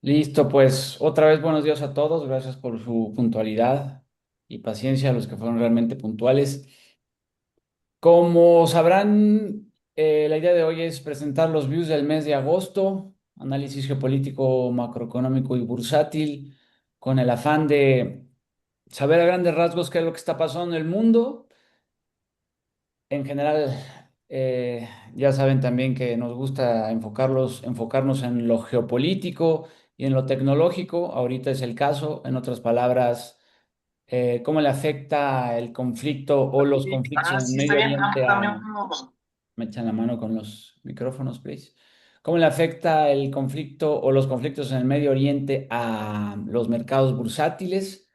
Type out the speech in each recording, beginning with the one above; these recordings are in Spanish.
Listo, pues otra vez buenos días a todos. Gracias por su puntualidad y paciencia a los que fueron realmente puntuales. Como sabrán, la idea de hoy es presentar los views del mes de agosto, análisis geopolítico, macroeconómico y bursátil, con el afán de saber a grandes rasgos qué es lo que está pasando en el mundo. En general, ya saben también que nos gusta enfocarnos en lo geopolítico y en lo tecnológico. Ahorita es el caso. En otras palabras, cómo le afecta el conflicto o los conflictos en el Sí, está Medio bien. Oriente a... Me echan la mano con los micrófonos, please. ¿Cómo le afecta el conflicto o los conflictos en el Medio Oriente a los mercados bursátiles?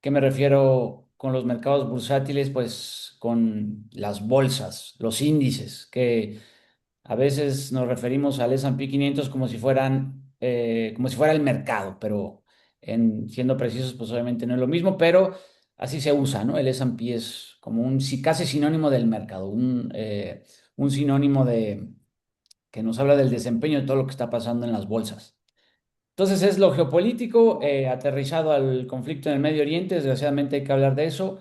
¿Qué me refiero con los mercados bursátiles? Pues con las bolsas, los índices, que a veces nos referimos al S&P 500 como si como si fuera el mercado, pero siendo precisos, pues obviamente no es lo mismo, pero así se usa, ¿no? El S&P es como casi sinónimo del mercado, un sinónimo que nos habla del desempeño de todo lo que está pasando en las bolsas. Entonces es lo geopolítico aterrizado al conflicto en el Medio Oriente, desgraciadamente hay que hablar de eso,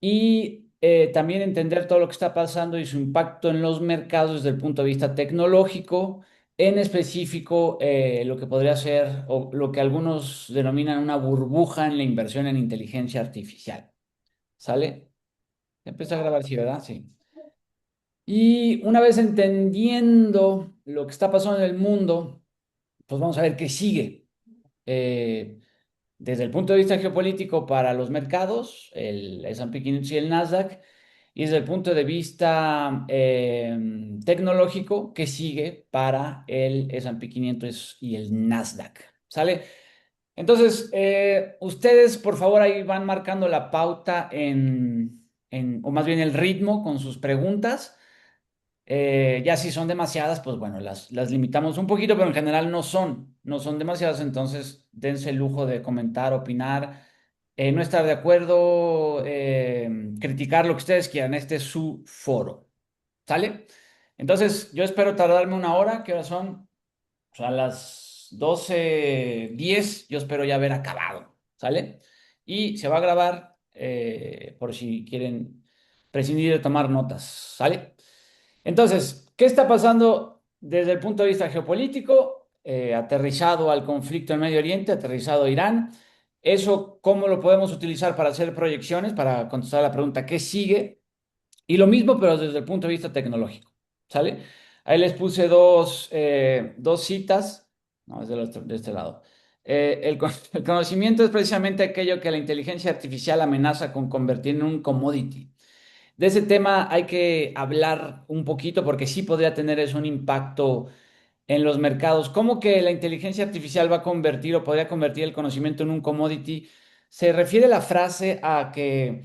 y también entender todo lo que está pasando y su impacto en los mercados desde el punto de vista tecnológico, en específico lo que podría ser o lo que algunos denominan una burbuja en la inversión en inteligencia artificial. ¿Sale? Empieza a grabar, sí, ¿verdad? Sí. Y una vez entendiendo lo que está pasando en el mundo, pues vamos a ver qué sigue. Eh, Desde el punto de vista geopolítico para los mercados, el S&P 500 y el Nasdaq, y desde el punto de vista tecnológico, que sigue para el S&P 500 y el Nasdaq. ¿Sale? Entonces, ustedes, por favor, ahí van marcando la pauta o más bien el ritmo con sus preguntas. Ya si son demasiadas, pues bueno, las limitamos un poquito, pero en general no son demasiadas, entonces dense el lujo de comentar, opinar, no estar de acuerdo, criticar lo que ustedes quieran. Este es su foro. ¿Sale? Entonces, yo espero tardarme una hora, ¿qué horas son? O sea, a las 12:10 yo espero ya haber acabado. ¿Sale? Y se va a grabar por si quieren prescindir de tomar notas. ¿Sale? Entonces, ¿qué está pasando desde el punto de vista geopolítico? Aterrizado al conflicto en Medio Oriente, aterrizado a Irán. Eso, ¿cómo lo podemos utilizar para hacer proyecciones, para contestar la pregunta ¿qué sigue? Y lo mismo, pero desde el punto de vista tecnológico. ¿Sale? Ahí les puse dos citas. No, es de este lado. El conocimiento es precisamente aquello que la inteligencia artificial amenaza con convertir en un commodity. De ese tema hay que hablar un poquito porque sí podría tener eso un impacto en los mercados. ¿Cómo que la inteligencia artificial va a convertir o podría convertir el conocimiento en un commodity? Se refiere la frase a que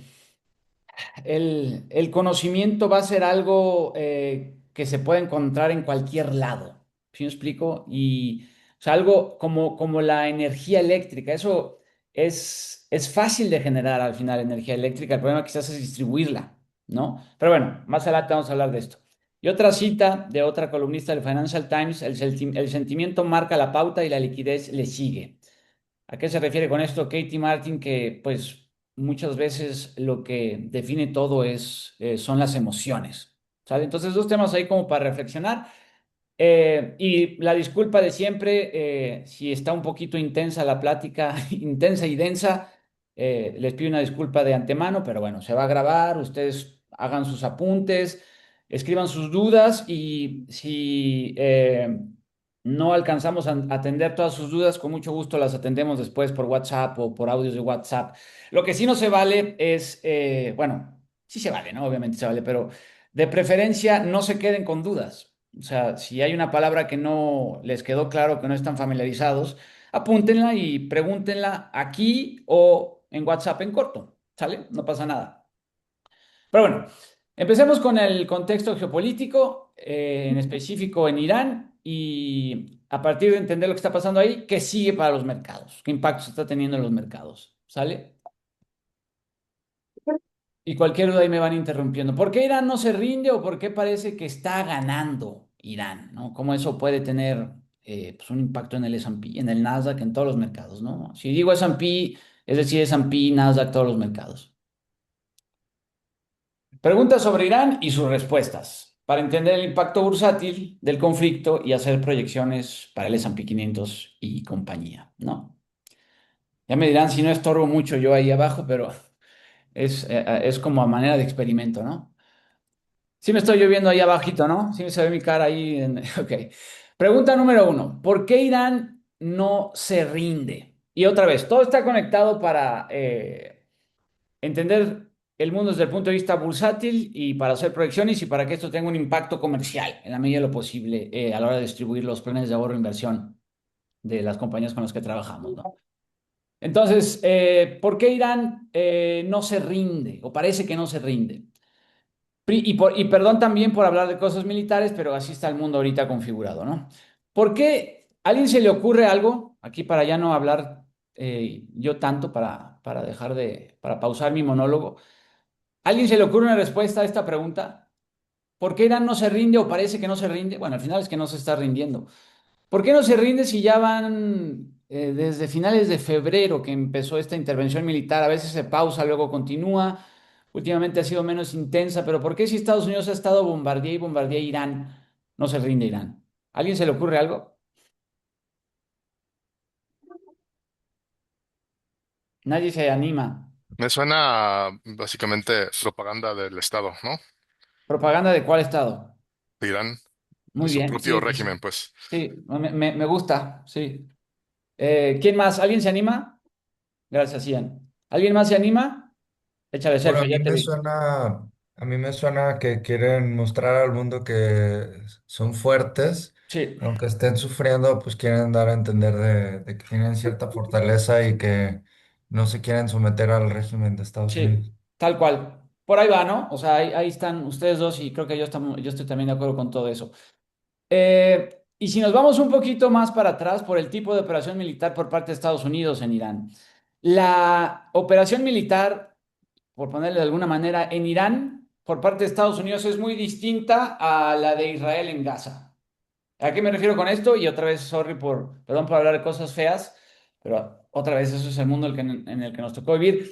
el conocimiento va a ser algo que se puede encontrar en cualquier lado. ¿Sí me explico? Y o sea, algo como la energía eléctrica. Eso es fácil de generar al final energía eléctrica. El problema quizás es distribuirla, ¿no? Pero bueno, más adelante vamos a hablar de esto. Y otra cita de otra columnista del Financial Times, el sentimiento marca la pauta y la liquidez le sigue. ¿A qué se refiere con esto Katie Martin? Que pues muchas veces lo que define todo son las emociones. ¿Sale? Entonces, dos temas ahí como para reflexionar. Y la disculpa de siempre, si está un poquito intensa la plática, intensa y densa, les pido una disculpa de antemano, pero bueno, se va a grabar, ustedes hagan sus apuntes, escriban sus dudas y si no alcanzamos a atender todas sus dudas, con mucho gusto las atendemos después por WhatsApp o por audios de WhatsApp. Lo que sí no se vale es, bueno, sí se vale, ¿no? Obviamente se vale, pero de preferencia no se queden con dudas. O sea, si hay una palabra que no les quedó claro, que no están familiarizados, apúntenla y pregúntenla aquí o en WhatsApp en corto. ¿Sale? No pasa nada. Pero bueno, empecemos con el contexto geopolítico, en específico en Irán, y a partir de entender lo que está pasando ahí, ¿qué sigue para los mercados? ¿Qué impacto está teniendo en los mercados? ¿Sale? Y cualquier duda ahí me van interrumpiendo. ¿Por qué Irán no se rinde o por qué parece que está ganando Irán? ¿No? ¿Cómo eso puede tener pues un impacto en el S&P, en el Nasdaq, en todos los mercados, ¿no? Si digo S&P, es decir, S&P, Nasdaq, todos los mercados. Preguntas sobre Irán y sus respuestas para entender el impacto bursátil del conflicto y hacer proyecciones para el S&P 500 y compañía, ¿no? Ya me dirán si no estorbo mucho yo ahí abajo, pero es como a manera de experimento, ¿no? Sí me estoy lloviendo ahí abajito, ¿no? Sí se ve mi cara ahí. Ok. Pregunta número uno. ¿Por qué Irán no se rinde? Y otra vez, todo está conectado para entender el mundo desde el punto de vista bursátil y para hacer proyecciones y para que esto tenga un impacto comercial en la medida de lo posible a la hora de distribuir los planes de ahorro e inversión de las compañías con las que trabajamos, ¿no? Entonces, ¿por qué Irán no se rinde o parece que no se rinde? Y perdón también por hablar de cosas militares, pero así está el mundo ahorita configurado, ¿no? ¿Por qué a alguien se le ocurre algo, aquí para ya no hablar yo tanto, para dejar para pausar mi monólogo? ¿A alguien se le ocurre una respuesta a esta pregunta? ¿Por qué Irán no se rinde o parece que no se rinde? Bueno, al final es que no se está rindiendo. ¿Por qué no se rinde si ya van desde finales de febrero que empezó esta intervención militar? A veces se pausa, luego continúa. Últimamente ha sido menos intensa, pero ¿por qué si Estados Unidos ha estado bombardeando y bombardeando a Irán, no se rinde Irán? ¿A alguien se le ocurre algo? Nadie se anima. Me suena básicamente propaganda del Estado, ¿no? ¿Propaganda de cuál estado? De Irán, de Muy su bien, propio sí, sí, sí. régimen, pues. Sí, me gusta, sí. ¿Quién más? ¿Alguien se anima? Gracias, Ian. ¿Alguien más se anima? Échale, Bueno, Sergio, ya te vi. a mí me suena que quieren mostrar al mundo que son fuertes, Sí. aunque estén sufriendo, pues quieren dar a entender de que tienen cierta fortaleza y que no se quieren someter al régimen de Estados Sí, Unidos. tal cual. Por ahí va, ¿no? O sea, ahí están ustedes dos y creo que yo estoy también de acuerdo con todo eso. Y si nos vamos un poquito más para atrás por el tipo de operación militar por parte de Estados Unidos en Irán. La operación militar, por ponerle de alguna manera, en Irán por parte de Estados Unidos es muy distinta a la de Israel en Gaza. ¿A qué me refiero con esto? Y otra vez, perdón por hablar de cosas feas, pero otra vez eso es el mundo en el que nos tocó vivir.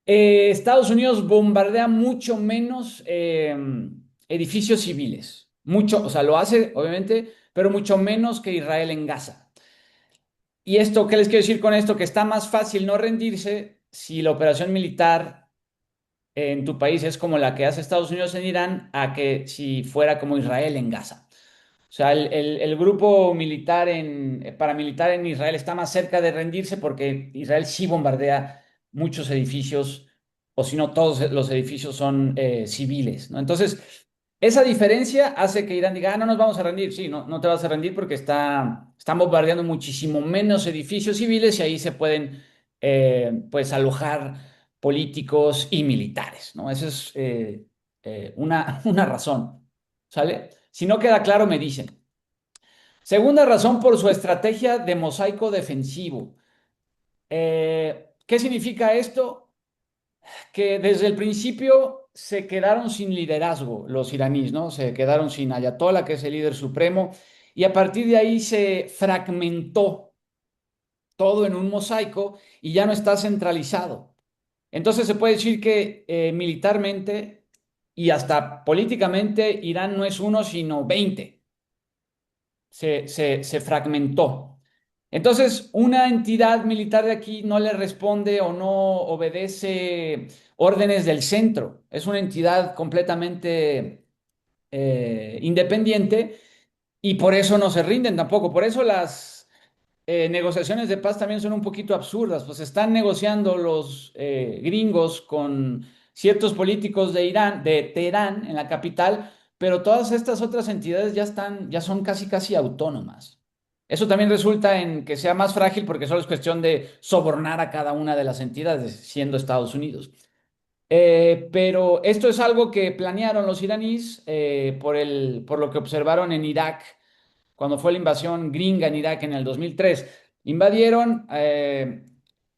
Estados Unidos bombardea mucho menos edificios civiles. Mucho, o sea, lo hace, obviamente, pero mucho menos que Israel en Gaza. ¿Y esto qué les quiero decir con esto? Que está más fácil no rendirse si la operación militar en tu país es como la que hace Estados Unidos en Irán, a que si fuera como Israel en Gaza. O sea, el grupo militar paramilitar en Israel está más cerca de rendirse porque Israel sí bombardea muchos edificios, o si no, todos los edificios son civiles, ¿no? Entonces, esa diferencia hace que Irán diga, no nos vamos a rendir. Sí, no, no te vas a rendir porque están bombardeando muchísimo menos edificios civiles y ahí se pueden, pues, alojar políticos y militares, ¿no? Esa es una razón, ¿sale? Si no queda claro, me dicen. Segunda razón por su estrategia de mosaico defensivo. ¿Qué significa esto? Que desde el principio se quedaron sin liderazgo los iraníes, ¿no? Se quedaron sin Ayatollah, que es el líder supremo, y a partir de ahí se fragmentó todo en un mosaico y ya no está centralizado. Entonces se puede decir que militarmente y hasta políticamente Irán no es uno, sino 20. Se fragmentó. Entonces, una entidad militar de aquí no le responde o no obedece órdenes del centro. Es una entidad completamente independiente y por eso no se rinden tampoco. Por eso las negociaciones de paz también son un poquito absurdas. Pues están negociando los gringos con ciertos políticos de Irán, de Teherán, en la capital, pero todas estas otras entidades ya son casi casi autónomas. Eso también resulta en que sea más frágil porque solo es cuestión de sobornar a cada una de las entidades, siendo Estados Unidos. Pero esto es algo que planearon los iraníes por lo que observaron en Irak cuando fue la invasión gringa en Irak en el 2003. Invadieron,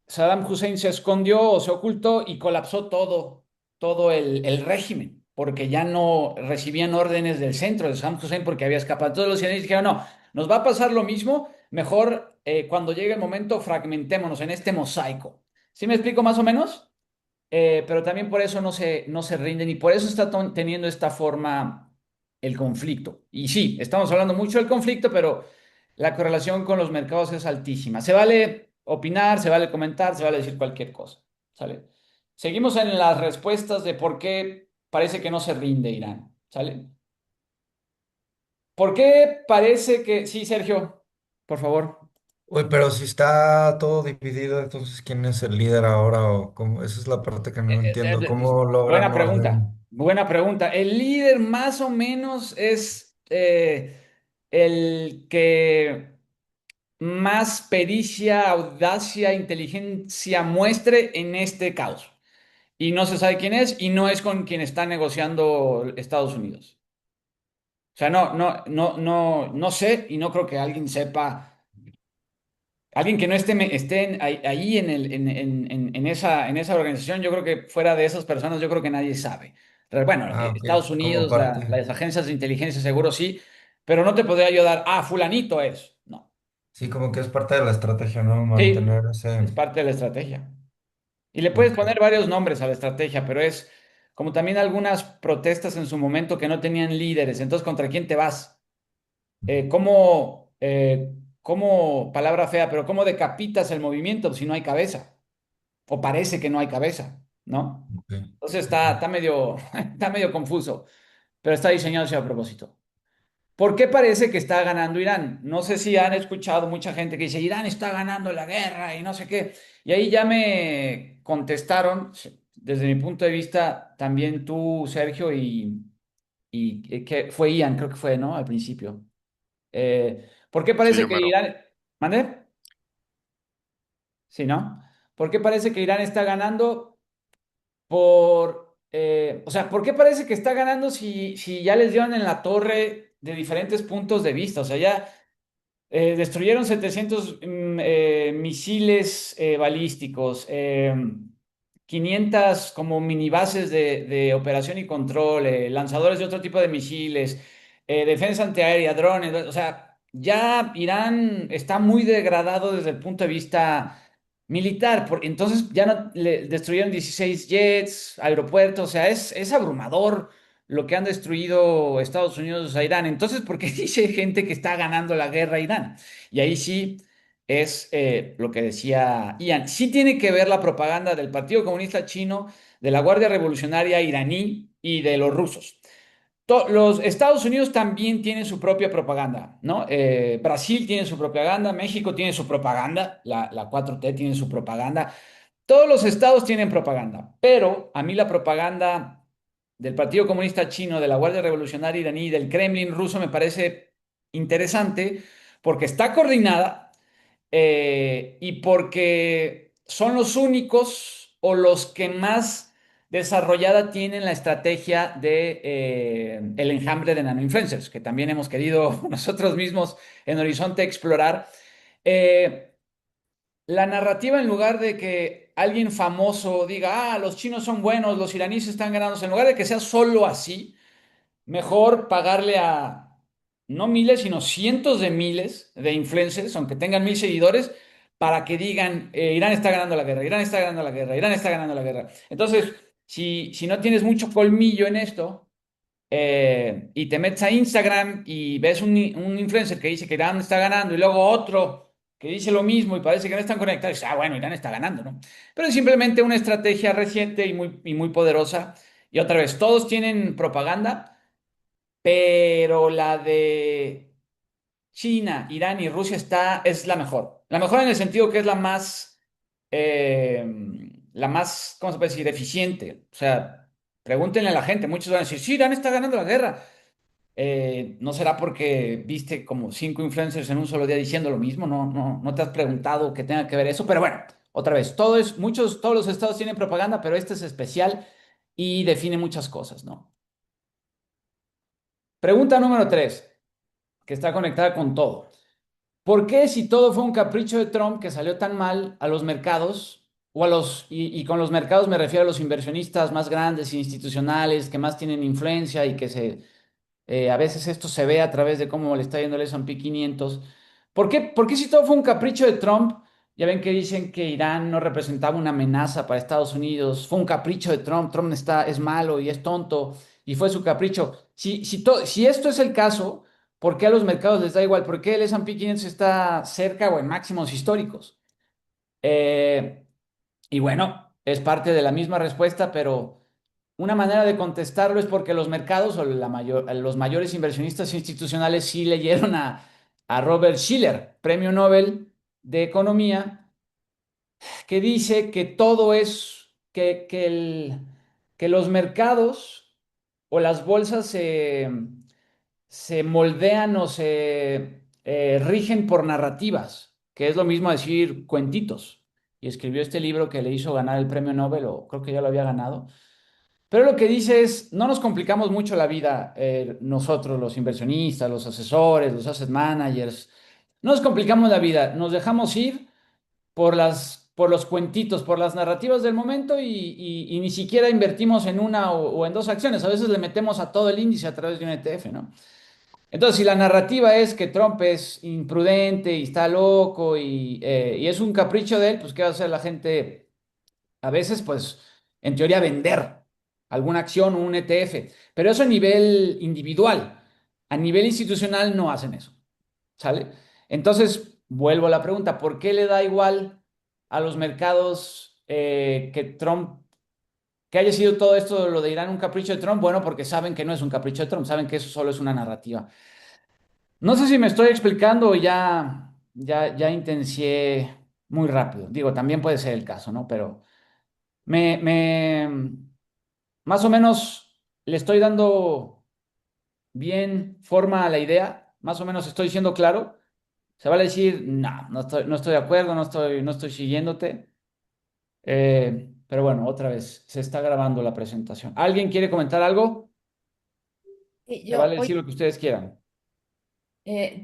Saddam Hussein se escondió o se ocultó y colapsó todo el régimen, porque ya no recibían órdenes del centro de Saddam Hussein porque había escapado. Todos los iraníes dijeron, no, Nos va a pasar lo mismo, mejor cuando llegue el momento fragmentémonos en este mosaico. ¿Sí me explico más o menos? Pero también por eso no se rinden y por eso está teniendo esta forma el conflicto. Y sí, estamos hablando mucho del conflicto, pero la correlación con los mercados es altísima. Se vale opinar, se vale comentar, se vale decir cualquier cosa. ¿Sale? Seguimos en las respuestas de por qué parece que no se rinde Irán. ¿Sale? ¿Por qué parece que... Sí, Sergio, por favor. Uy, pero si está todo dividido, entonces ¿quién es el líder ahora o cómo? Esa es la parte que no entiendo. ¿Cómo Buena logran pregunta, orden? buena pregunta. El líder más o menos es el que más pericia, audacia, inteligencia muestre en este caos. Y no se sabe quién es y no es con quien está negociando Estados Unidos. O sea, no sé y no creo que alguien sepa. Alguien que no esté ahí en esa organización, yo creo que fuera de esas personas, yo creo que nadie sabe. Pero bueno, Ah, ok, Estados como Unidos, parte. las agencias de inteligencia seguro sí, pero no te podría ayudar, fulanito es. No. Sí, como que es parte de la estrategia, ¿no? Sí, Mantener ese. es parte de la estrategia. Y le puedes Ok. poner varios nombres a la estrategia, pero es como también algunas protestas en su momento que no tenían líderes. Entonces, ¿contra quién te vas? ¿Cómo, palabra fea, pero cómo decapitas el movimiento si no hay cabeza? O parece que no hay cabeza, ¿no? Ok, Entonces ok. está medio, está medio confuso, pero está diseñado así a propósito. ¿Por qué parece que está ganando Irán? No sé si han escuchado mucha gente que dice, Irán está ganando la guerra y no sé qué. Y ahí ya me contestaron, desde mi punto de vista, también tú, Sergio, y que fue Ian, creo que fue, ¿no? Al principio. ¿Por qué Sí, parece yo que mero. Irán... ¿Mande? Sí, ¿no? ¿Por qué parece que Irán está ganando? O sea, ¿por qué parece que está ganando si ya les dieron en la torre de diferentes puntos de vista? O sea, ya destruyeron 700 misiles balísticos, 500 como minibases de operación y control, lanzadores de otro tipo de misiles, defensa antiaérea, drones. O sea, ya Irán está muy degradado desde el punto de vista militar. Entonces ya no le destruyeron 16 jets, aeropuertos. O sea, es abrumador lo que han destruido Estados Unidos a Irán. Entonces, ¿por qué dice gente que está ganando la guerra a Irán? Y ahí sí es lo que decía Ian. Sí tiene que ver la propaganda del Partido Comunista Chino, de la Guardia Revolucionaria iraní y de los rusos. Los Estados Unidos también tienen su propia propaganda, ¿no? Brasil tiene su propaganda, México tiene su propaganda, la 4T tiene su propaganda. Todos los estados tienen propaganda, pero a mí la propaganda del Partido Comunista Chino, de la Guardia Revolucionaria iraní, del Kremlin ruso me parece interesante porque está coordinada y porque son los únicos o los que más desarrollada tienen la estrategia de el enjambre de nanoinfluencers, que también hemos querido nosotros mismos en Horizonte explorar. Eh, la narrativa en lugar de que alguien famoso diga, los chinos son buenos, los iraníes están ganando, en lugar de que sea solo así, mejor pagarle a no miles, sino cientos de miles de influencers, aunque tengan 1,000 seguidores, para que digan, Irán está ganando la guerra, Irán está ganando la guerra, Irán está ganando la guerra. Entonces, si no tienes mucho colmillo en esto, y te metes a Instagram y ves un influencer que dice que Irán está ganando y luego otro que dice lo mismo y parece que no están conectados, y dices, bueno, Irán está ganando, ¿no? Pero es simplemente una estrategia reciente y muy poderosa. Y otra vez, todos tienen propaganda, pero la de China, Irán y Rusia es la mejor. La mejor en el sentido que es eh, la más, ¿cómo se puede decir?, eficiente. O sea, pregúntenle a la gente, muchos van a decir, sí, Irán está ganando la guerra. ¿No será porque viste como 5 influencers en un solo día diciendo lo mismo? No te has preguntado que tenga que ver eso, pero bueno, otra vez, todos los estados tienen propaganda, pero este es especial y define muchas cosas, ¿no? Pregunta número 3, que está conectada con todo. ¿Por qué si todo fue un capricho de Trump que salió tan mal a los mercados, y con los mercados me refiero a los inversionistas más grandes, institucionales, que más tienen influencia y que se A veces esto se ve a través de cómo le está yendo el S&P 500. ¿Por qué si todo fue un capricho de Trump? Ya ven que dicen que Irán no representaba una amenaza para Estados Unidos. Fue un capricho de Trump. Trump es malo y es tonto y fue su capricho. Si esto es el caso, ¿por qué a los mercados les da igual? ¿Por qué el S&P 500 está cerca o en máximos históricos? Eh, y bueno, es parte de la misma respuesta, pero una manera de contestarlo es porque los mercados o los mayores inversionistas institucionales sí leyeron a Robert Shiller, premio Nobel de Economía, que dice que todo es, que los mercados o las bolsas se moldean o se rigen por narrativas, que es lo mismo decir cuentitos. Y escribió este libro que le hizo ganar el premio Nobel, o creo que ya lo había ganado. Pero lo que dice es, no nos complicamos mucho la vida, nosotros, los inversionistas, los asesores, los asset managers, no nos complicamos la vida, nos dejamos ir por los cuentitos, por las narrativas del momento y ni siquiera invertimos en una o en dos acciones. A veces le metemos a todo el índice a través de un ETF, ¿no? Entonces, si la narrativa es que Trump es imprudente y está loco y es un capricho de él, pues ¿qué va a hacer la gente? A veces, pues, en teoría, vender alguna acción o un ETF, pero eso a nivel individual. A nivel institucional no hacen eso, ¿sale? Entonces, vuelvo a la pregunta, ¿por qué le da igual a los mercados que Trump, que haya sido todo esto, lo de Irán, un capricho de Trump? Bueno, porque saben que no es un capricho de Trump, saben que eso solo es una narrativa. No sé si me estoy explicando o ya intencié muy rápido. Digo, también puede ser el caso, ¿no? Pero me, me, más o menos le estoy dando bien forma a la idea, más o menos estoy siendo claro. Se vale decir, no estoy de acuerdo, no estoy siguiéndote. Pero bueno, otra vez, se está grabando la presentación. ¿Alguien quiere comentar algo? Y Se yo, vale decir lo que ustedes quieran.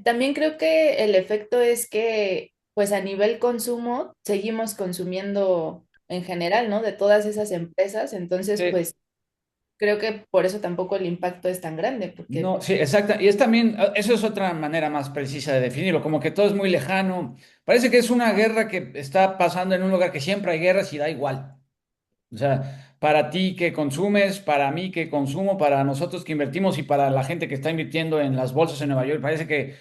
también creo que el efecto es que, pues a nivel consumo, seguimos consumiendo en general, ¿no? De todas esas empresas, entonces, Sí. pues creo que por eso tampoco el impacto es tan grande, porque No, sí, exacto. Y es también, eso es otra manera más precisa de definirlo, como que todo es muy lejano. Parece que es una guerra que está pasando en un lugar que siempre hay guerras y da igual. O sea, para ti que consumes, para mí que consumo, para nosotros que invertimos y para la gente que está invirtiendo en las bolsas en Nueva York, parece que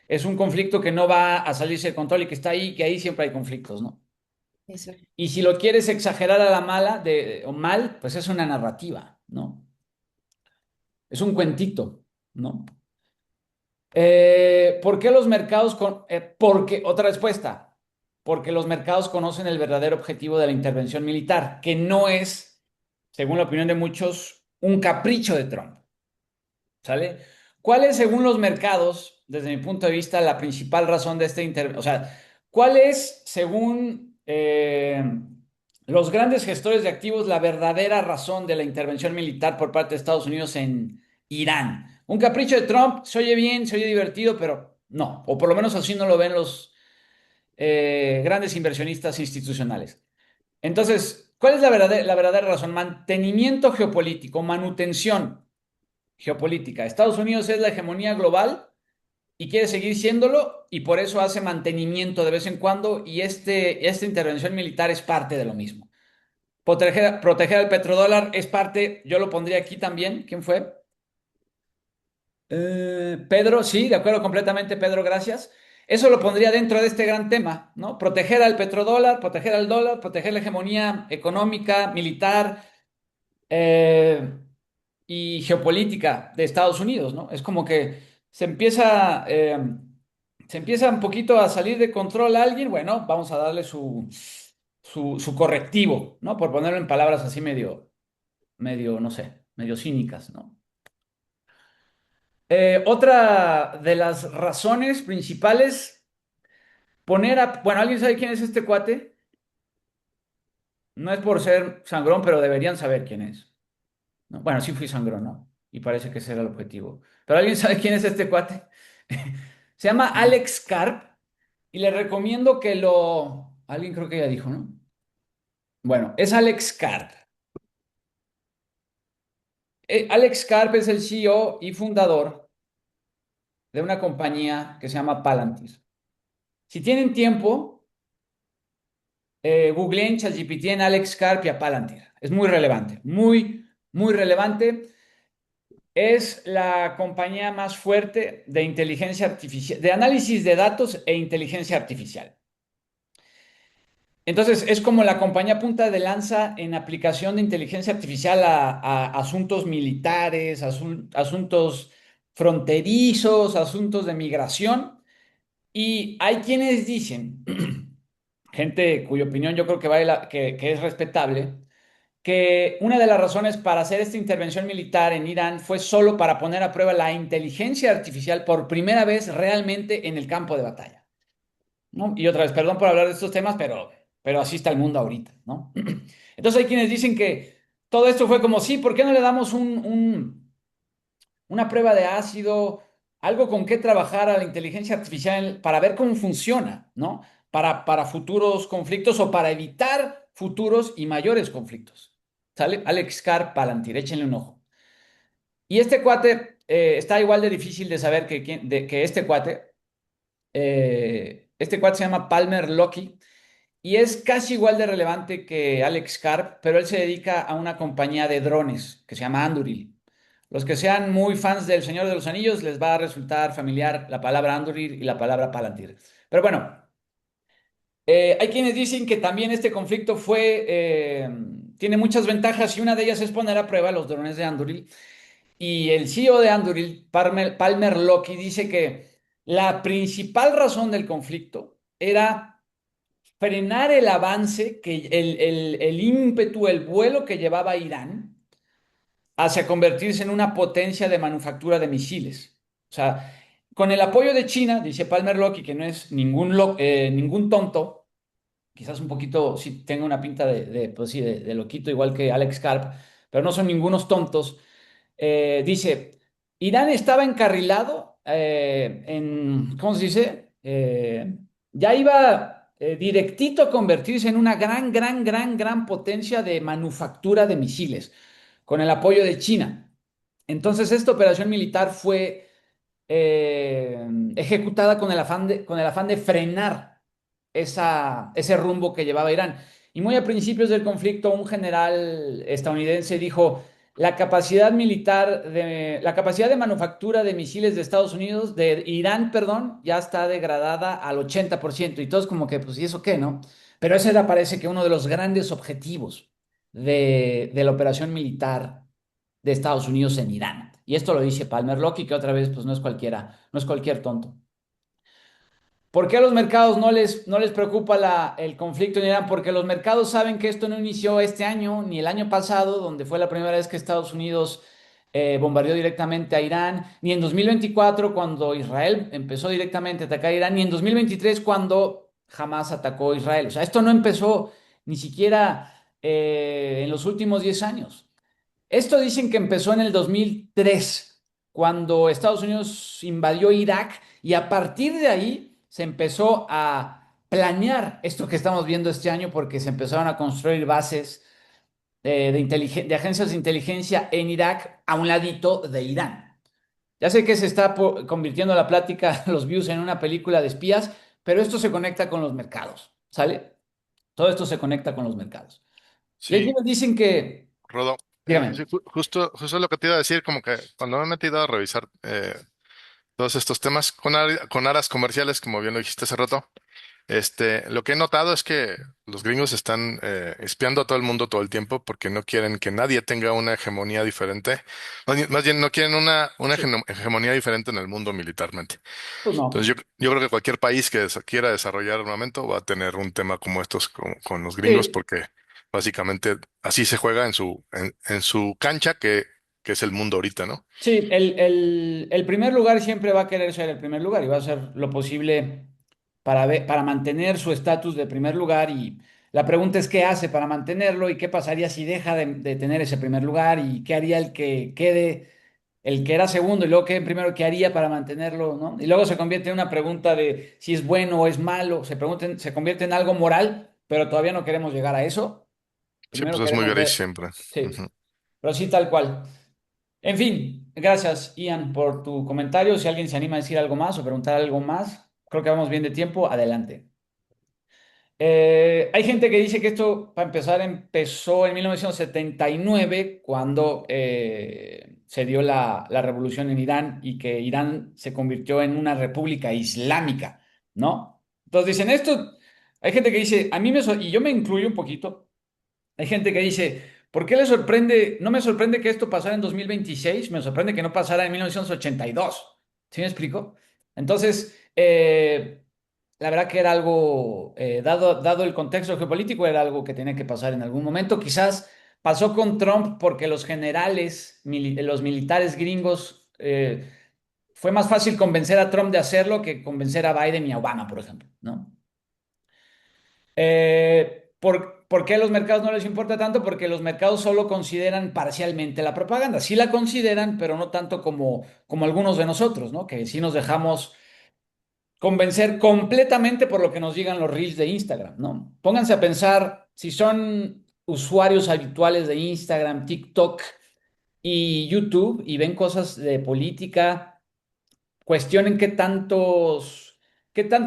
es un conflicto que no va a salirse de control y que está ahí, que ahí siempre hay conflictos, ¿no? eso. Y si lo quieres exagerar a la mala o mal, pues es una narrativa, ¿no? Es un cuentito, ¿no? ¿Por qué los mercados porque, otra respuesta, porque los mercados conocen el verdadero objetivo de la intervención militar, que no es, según la opinión de muchos, un capricho de Trump, ¿sale? ¿Cuál es, según los mercados, desde mi punto de vista, la principal razón de esta intervención? O sea, ¿cuál es, según los grandes gestores de activos, la verdadera razón de la intervención militar por parte de Estados Unidos en Irán? Un capricho de Trump, se oye bien, se oye divertido, pero no, o por lo menos así no lo ven los grandes inversionistas institucionales. Entonces, ¿cuál es la verdadera razón? Mantenimiento geopolítico, manutención geopolítica. Estados Unidos es la hegemonía global y quiere seguir siéndolo y por eso hace mantenimiento de vez en cuando y esta intervención militar es parte de lo mismo. Proteger al petrodólar es parte, yo lo pondría aquí también. ¿Quién fue? Pedro, sí, de acuerdo completamente, Pedro, gracias. Eso lo pondría dentro de este gran tema, ¿no? Proteger al petrodólar, proteger al dólar, proteger la hegemonía económica, militar y geopolítica de Estados Unidos, ¿no? Es como que se empieza un poquito a salir de control a alguien, bueno, vamos a darle su correctivo, ¿no? Por ponerlo en palabras así medio, no sé, medio cínicas, ¿no? Otra de las razones principales, bueno, ¿alguien sabe quién es este cuate? No es por ser sangrón, pero deberían saber quién es, ¿no? Bueno, sí fui sangrón, ¿no? Y parece que ese era el objetivo. Pero ¿alguien sabe quién es este cuate? Se llama Alex Karp y le recomiendo que alguien creo que ya dijo, ¿no? Bueno, es Alex Karp. Alex Karp es el CEO y fundador de una compañía que se llama Palantir. Si tienen tiempo, googleen ChatGPT en Alex Karp y a Palantir. Es muy relevante, muy relevante. Es la compañía más fuerte de inteligencia artificial, de análisis de datos e inteligencia artificial. Entonces, es como la compañía punta de lanza en aplicación de inteligencia artificial a asuntos militares, asuntos fronterizos, asuntos de migración. Y hay quienes dicen, gente cuya opinión yo creo que, que es respetable, que una de las razones para hacer esta intervención militar en Irán fue solo para poner a prueba la inteligencia artificial por primera vez realmente en el campo de batalla, ¿no? Y otra vez, perdón por hablar de estos temas, pero así está el mundo ahorita, ¿no? Entonces hay quienes dicen que todo esto fue como, sí, ¿por qué no le damos una prueba de ácido, algo con qué trabajar a la inteligencia artificial para ver cómo funciona, ¿no? Para futuros conflictos o para evitar futuros y mayores conflictos. ¿Sale? Alex Carr Palantir, échenle un ojo. Y este cuate está igual de difícil de saber que este cuate. Este cuate se llama Palmer Luckey y es casi igual de relevante que Alex Karp, pero él se dedica a una compañía de drones que se llama Anduril. Los que sean muy fans del Señor de los Anillos les va a resultar familiar la palabra Anduril y la palabra Palantir. Pero bueno, hay quienes dicen que también este conflicto tiene muchas ventajas y una de ellas es poner a prueba los drones de Anduril. Y el CEO de Anduril, Palmer Luckey, dice que la principal razón del conflicto era frenar el avance, el ímpetu, el vuelo que llevaba Irán hacia convertirse en una potencia de manufactura de misiles. O sea, con el apoyo de China, dice Palmer Luckey, que no es ningún tonto, quizás un poquito, sí tenga una pinta pues sí, de loquito, igual que Alex Karp, pero no son ningunos tontos. Dice, Irán estaba encarrilado ¿cómo se dice? Ya iba directito a convertirse en una gran potencia de manufactura de misiles, con el apoyo de China. Entonces, esta operación militar fue ejecutada con el afán de frenar ese rumbo que llevaba Irán. Y muy a principios del conflicto, un general estadounidense dijo, la capacidad de manufactura de misiles de Estados Unidos, de Irán, perdón, ya está degradada al 80%. Y todos como que, pues, ¿y eso qué, no? Pero ese era, parece que uno de los grandes objetivos de la operación militar de Estados Unidos en Irán. Y esto lo dice Palmer Luckey, que otra vez, pues no es cualquiera, no es cualquier tonto. ¿Por qué a los mercados no les preocupa el conflicto en Irán? Porque los mercados saben que esto no inició este año ni el año pasado, donde fue la primera vez que Estados Unidos bombardeó directamente a Irán, ni en 2024 cuando Israel empezó directamente a atacar a Irán, ni en 2023 cuando Hamas atacó a Israel. O sea, esto no empezó ni siquiera en los últimos 10 años. Esto dicen que empezó en el 2003, cuando Estados Unidos invadió Irak y a partir de ahí se empezó a planear esto que estamos viendo este año porque se empezaron a construir bases de agencias de inteligencia en Irak a un ladito de Irán. Ya sé que se está convirtiendo la plática, los views en una película de espías, pero esto se conecta con los mercados, ¿sale? Todo esto se conecta con los mercados. Y hay Sí, quienes dicen que, Rodo. Sí, dígame, justo lo que te iba a decir, como que cuando me he metido a revisar todos estos temas con aras comerciales, como bien lo dijiste hace rato, lo que he notado es que los gringos están espiando a todo el mundo todo el tiempo porque no quieren que nadie tenga una hegemonía diferente. Más bien, no quieren una sí, hegemonía diferente en el mundo militarmente. pues no. Entonces, yo creo que cualquier país que quiera desarrollar armamento va a tener un tema como estos con los gringos Sí, porque básicamente así se juega en su cancha que es el mundo ahorita, ¿no? sí, el primer lugar siempre va a querer ser el primer lugar y va a hacer lo posible para mantener su estatus de primer lugar. Y la pregunta es qué hace para mantenerlo y qué pasaría si deja de tener ese primer lugar y qué haría el que quede, el que era segundo y luego quede en primero, qué haría para mantenerlo, ¿no? Y luego se convierte en una pregunta de si es bueno o es malo, se convierte en algo moral, pero todavía no queremos llegar a eso. Sí, pues Primero es muy queremos gris ver, siempre. sí, Ujú. pero sí tal cual. En fin, gracias, Ian, por tu comentario. Si alguien se anima a decir algo más o preguntar algo más, creo que vamos bien de tiempo. Adelante. Hay gente que dice que esto, para empezar, empezó en 1979, cuando se dio la revolución en Irán y que Irán se convirtió en una república islámica, ¿no? Entonces dicen esto, hay gente que dice, a mí y yo me incluyo un poquito, hay gente que dice, ¿por qué le sorprende? No me sorprende que esto pasara en 2026, me sorprende que no pasara en 1982. ¿Sí me explico? Entonces, la verdad que era algo, dado el contexto geopolítico, era algo que tenía que pasar en algún momento. Quizás pasó con Trump porque los generales, los militares gringos, fue más fácil convencer a Trump de hacerlo que convencer a Biden y a Obama, por ejemplo, ¿no? ¿Por qué a los mercados no les importa tanto? Porque los mercados solo consideran parcialmente la propaganda. Sí la consideran, pero no tanto como algunos de nosotros, ¿no? Que sí nos dejamos convencer completamente por lo que nos digan los reels de Instagram, ¿no? Pónganse a pensar si son usuarios habituales de Instagram, TikTok y YouTube y ven cosas de política, cuestionen qué tanto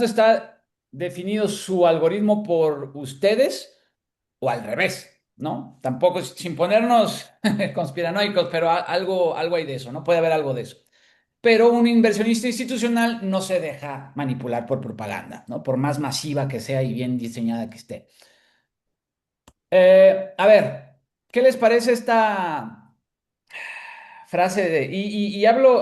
está definido su algoritmo por ustedes o al revés, ¿no? Tampoco sin ponernos conspiranoicos, pero algo hay de eso, ¿no? Puede haber algo de eso. Pero un inversionista institucional no se deja manipular por propaganda, ¿no? Por más masiva que sea y bien diseñada que esté. A ver, ¿qué les parece esta frase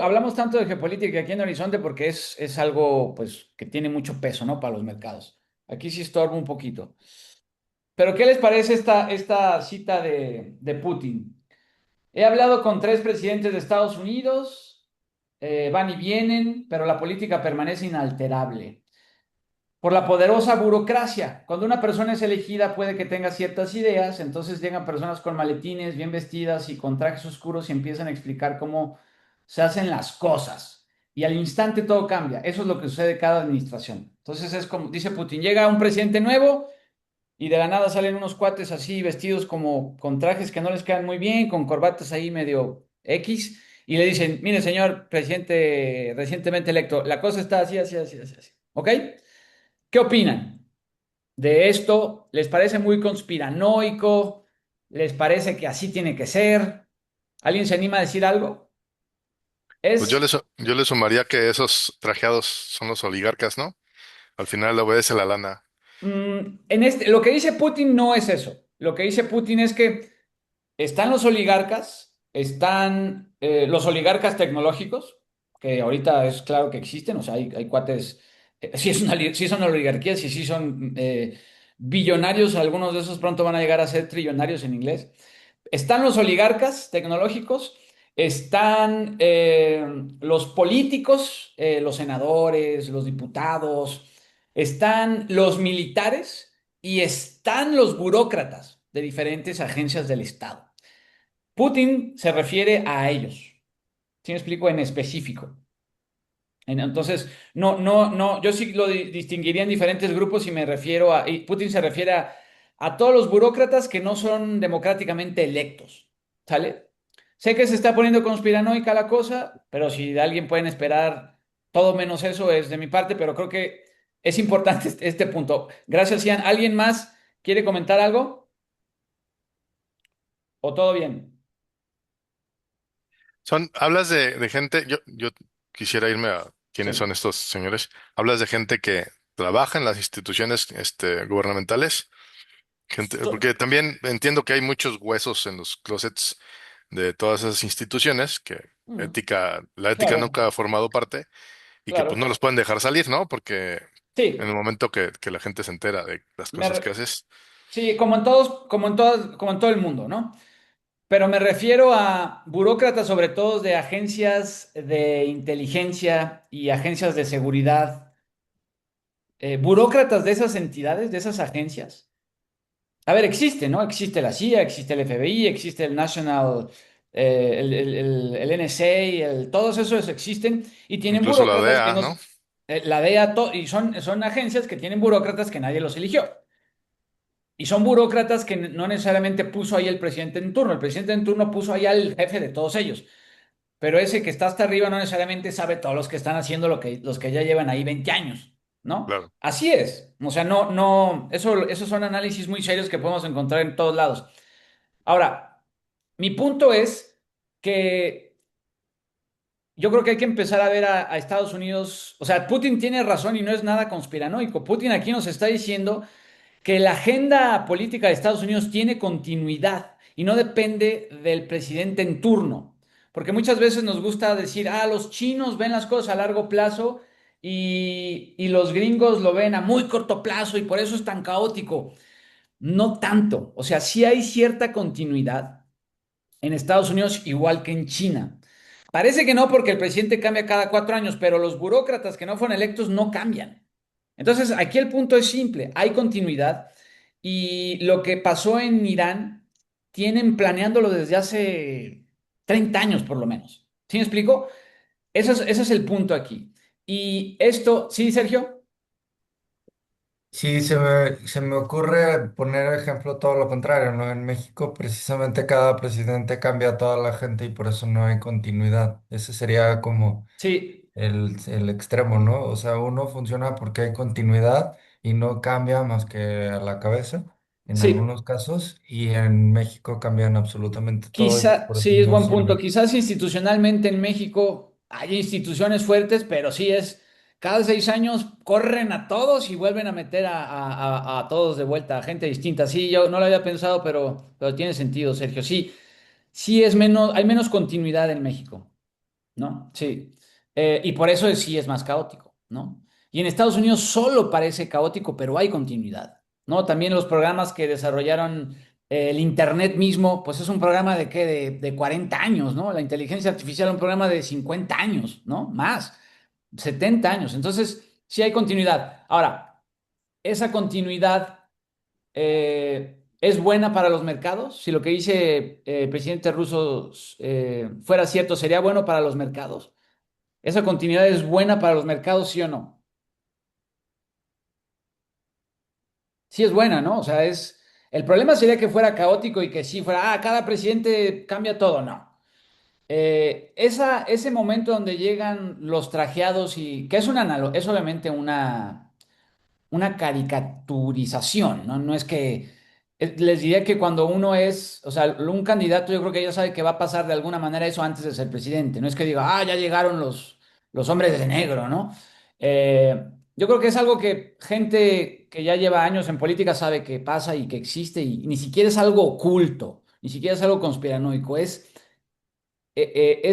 hablamos tanto de geopolítica aquí en Horizonte porque es algo, pues, que tiene mucho peso, ¿no? Para los mercados. Aquí sí estorbo un poquito. Pero ¿qué les parece esta cita de Putin? He hablado con 3 presidentes de Estados Unidos, van y vienen, pero la política permanece inalterable. Por la poderosa burocracia. Cuando una persona es elegida puede que tenga ciertas ideas, entonces llegan personas con maletines, bien vestidas y con trajes oscuros y empiezan a explicar cómo se hacen las cosas. Y al instante todo cambia. Eso es lo que sucede cada administración. Entonces es como, dice Putin, llega un presidente nuevo y de la nada salen unos cuates así vestidos como con trajes que no les quedan muy bien, con corbatas ahí medio X, y le dicen, mire señor presidente recientemente electo, la cosa está así, así, así, así, así. ¿Ok? ¿Qué opinan de esto? ¿Les parece muy conspiranoico? ¿Les parece que así tiene que ser? ¿Alguien se anima a decir algo? Pues yo Es, yo le sumaría que esos trajeados son los oligarcas, ¿no? Al final le obedece la lana. lo que dice Putin no es eso. Lo que dice Putin es que están los oligarcas, están los oligarcas tecnológicos, que ahorita es claro que existen, o sea, hay cuates, sí son oligarquías y sí son billonarios, algunos de esos pronto van a llegar a ser trillonarios en inglés. Están los oligarcas tecnológicos, están los políticos, los senadores, los diputados, están los militares y están los burócratas de diferentes agencias del Estado. Putin se refiere a ellos. ¿Sí me explico? En específico. Entonces, no, yo sí lo distinguiría en diferentes grupos y me refiero y Putin se refiere a todos los burócratas que no son democráticamente electos. ¿Sale? Sé que se está poniendo conspiranoica la cosa, pero si de alguien pueden esperar todo menos eso es de mi parte, pero creo que es importante este punto. Gracias, Ian. ¿Alguien más quiere comentar algo? ¿O todo bien? Hablas de gente, yo quisiera irme a quiénes Sí. son estos señores. Hablas de gente que trabaja en las instituciones, gubernamentales, gente, So- porque también entiendo que hay muchos huesos en los closets de todas esas instituciones, que mm, la ética claro, nunca ha formado parte y que pues no claro. los pueden dejar salir, ¿no? Porque en Sí, el momento que la gente se entera de las me cosas que re- haces, sí, como en todos, como en todas, como en todo el mundo, ¿no? Pero me refiero a burócratas, sobre todo de agencias de inteligencia y agencias de seguridad, burócratas de esas entidades, de esas agencias. A ver, existe, ¿no? Existe la CIA, existe el FBI, existe el National, el NSA, todos esos existen y tienen incluso la burócratas que DEA, nos, ¿no? la DEA, y son agencias que tienen burócratas que nadie los eligió. Y son burócratas que no necesariamente puso ahí el presidente en turno. El presidente en turno puso ahí al jefe de todos ellos. pero ese que está hasta arriba no necesariamente sabe todos los que están haciendo los que ya llevan ahí 20 años, ¿no? Claro. Así es. O sea, esos son análisis muy serios que podemos encontrar en todos lados. Ahora, mi punto es que yo creo que hay que empezar a ver a Estados Unidos, o sea, Putin tiene razón y no es nada conspiranoico. Putin aquí nos está diciendo que la agenda política de Estados Unidos tiene continuidad y no depende del presidente en turno. Porque muchas veces nos gusta decir, los chinos ven las cosas a largo plazo y los gringos lo ven a muy corto plazo y por eso es tan caótico. No tanto. O sea, sí hay cierta continuidad en Estados Unidos igual que en China. Parece que no porque el presidente cambia cada 4 años, pero los burócratas que no fueron electos no cambian. Entonces, aquí el punto es simple, hay continuidad y lo que pasó en Irán tienen planeándolo desde hace 30 años por lo menos. ¿Sí me explico? Ese es el punto aquí. Y esto, sí, Sergio. Sí, se me ocurre poner ejemplo todo lo contrario, ¿no? En México precisamente cada presidente cambia a toda la gente y por eso no hay continuidad. Ese sería como Sí, el extremo, ¿no? O sea, uno funciona porque hay continuidad y no cambia más que a la cabeza en sí. algunos casos y en México cambian absolutamente todo y Quizá, por eso sí, es no buen punto. sirve. Quizás institucionalmente en México hay instituciones fuertes, pero sí es, cada 6 años corren a todos y vuelven a meter a todos de vuelta, a gente distinta. Sí, yo no lo había pensado, pero tiene sentido, Sergio. Sí, sí es menos, hay menos continuidad en México. ¿No? Sí. Y por eso sí es más caótico, ¿no? Y en Estados Unidos solo parece caótico, pero hay continuidad, ¿no? También los programas que desarrollaron el Internet mismo, pues es un programa de qué, de 40 años, ¿no? La inteligencia artificial, un programa de 50 años, ¿no? Más, 70 años. Entonces, sí hay continuidad. Ahora, esa continuidad es buena para los mercados. Si lo que dice el presidente ruso fuera cierto, ¿sería bueno para los mercados? ¿Esa continuidad es buena para los mercados, sí o no? Sí es buena, ¿no? O sea, el problema sería que fuera caótico y que sí fuera, cada presidente cambia todo, no. Ese momento donde llegan los trajeados y que es obviamente una caricaturización, ¿no? No es que, les diría que cuando uno es, o sea, un candidato yo creo que ya sabe que va a pasar de alguna manera eso antes de ser presidente, no es que diga, ya llegaron los hombres de negro, ¿no? Yo creo que es algo que gente que ya lleva años en política sabe que pasa y que existe y ni siquiera es algo oculto, ni siquiera es algo conspiranoico, es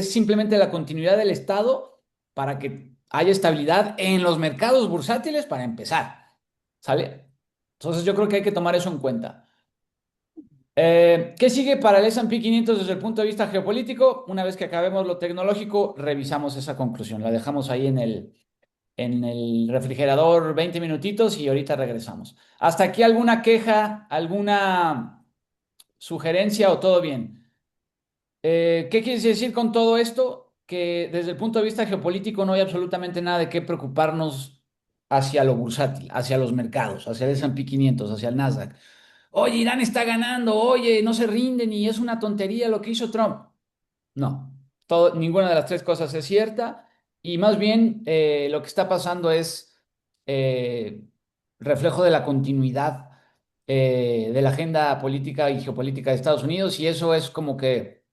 simplemente la continuidad del Estado para que haya estabilidad en los mercados bursátiles para empezar. ¿Sale? Entonces yo creo que hay que tomar eso en cuenta. ¿Qué sigue para el S&P 500 desde el punto de vista geopolítico? Una vez que acabemos lo tecnológico, revisamos esa conclusión. La dejamos ahí en el refrigerador 20 minutitos y ahorita regresamos. ¿Hasta aquí alguna queja, alguna sugerencia o todo bien? ¿Qué quieres decir con todo esto? Que desde el punto de vista geopolítico no hay absolutamente nada de qué preocuparnos hacia lo bursátil, hacia los mercados, hacia el S&P 500, hacia el Nasdaq. Oye, Irán está ganando, oye, no se rinden y es una tontería lo que hizo Trump. No, ninguna de las tres cosas es cierta y más bien lo que está pasando es eh, reflejo de la continuidad de la agenda política y geopolítica de Estados Unidos y eso es como que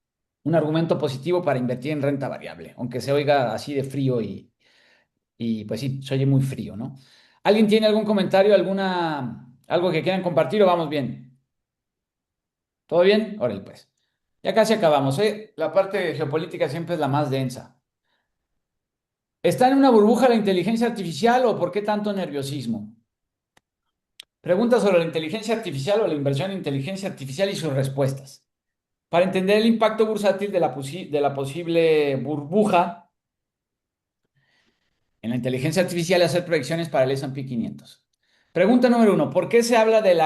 un argumento positivo para invertir en renta variable, aunque se oiga así de frío y pues sí, se oye muy frío, ¿no? ¿Alguien tiene algún comentario, algo que quieran compartir o vamos bien? ¿Todo bien? Órale, pues. Ya casi acabamos, ¿eh? La parte geopolítica siempre es la más densa. ¿Está en una burbuja la inteligencia artificial o por qué tanto nerviosismo? Preguntas sobre la inteligencia artificial o la inversión en inteligencia artificial y sus respuestas. Para entender el impacto bursátil de la posible burbuja en la inteligencia artificial y hacer proyecciones para el S&P 500. Pregunta número uno, ¿por qué se habla ahí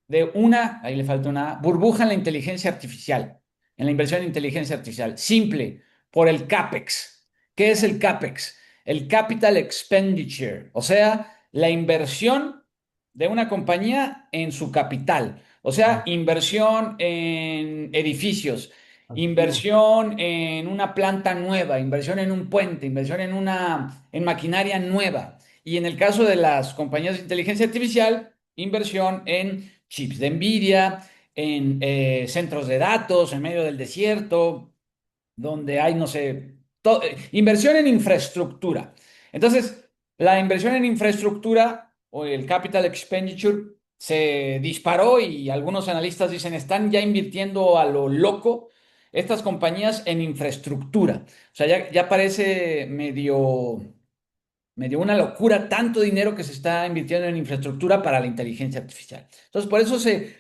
le falta una, burbuja en la inteligencia artificial, en la inversión en inteligencia artificial? Simple, por el CAPEX. ¿Qué es el CAPEX? El Capital Expenditure, o sea, la inversión de una compañía en su capital, o sea, inversión en edificios, activo. inversión en una planta nueva, inversión en un puente, inversión en maquinaria nueva. Y en el caso de las compañías de inteligencia artificial, inversión en chips de Nvidia, en centros de datos en medio del desierto, donde hay, no sé, inversión en infraestructura. Entonces, la inversión en infraestructura o el capital expenditure se disparó y algunos analistas dicen, están ya invirtiendo a lo loco estas compañías en infraestructura. O sea, ya parece medio una locura tanto dinero que se está invirtiendo en infraestructura para la inteligencia artificial. Entonces, por eso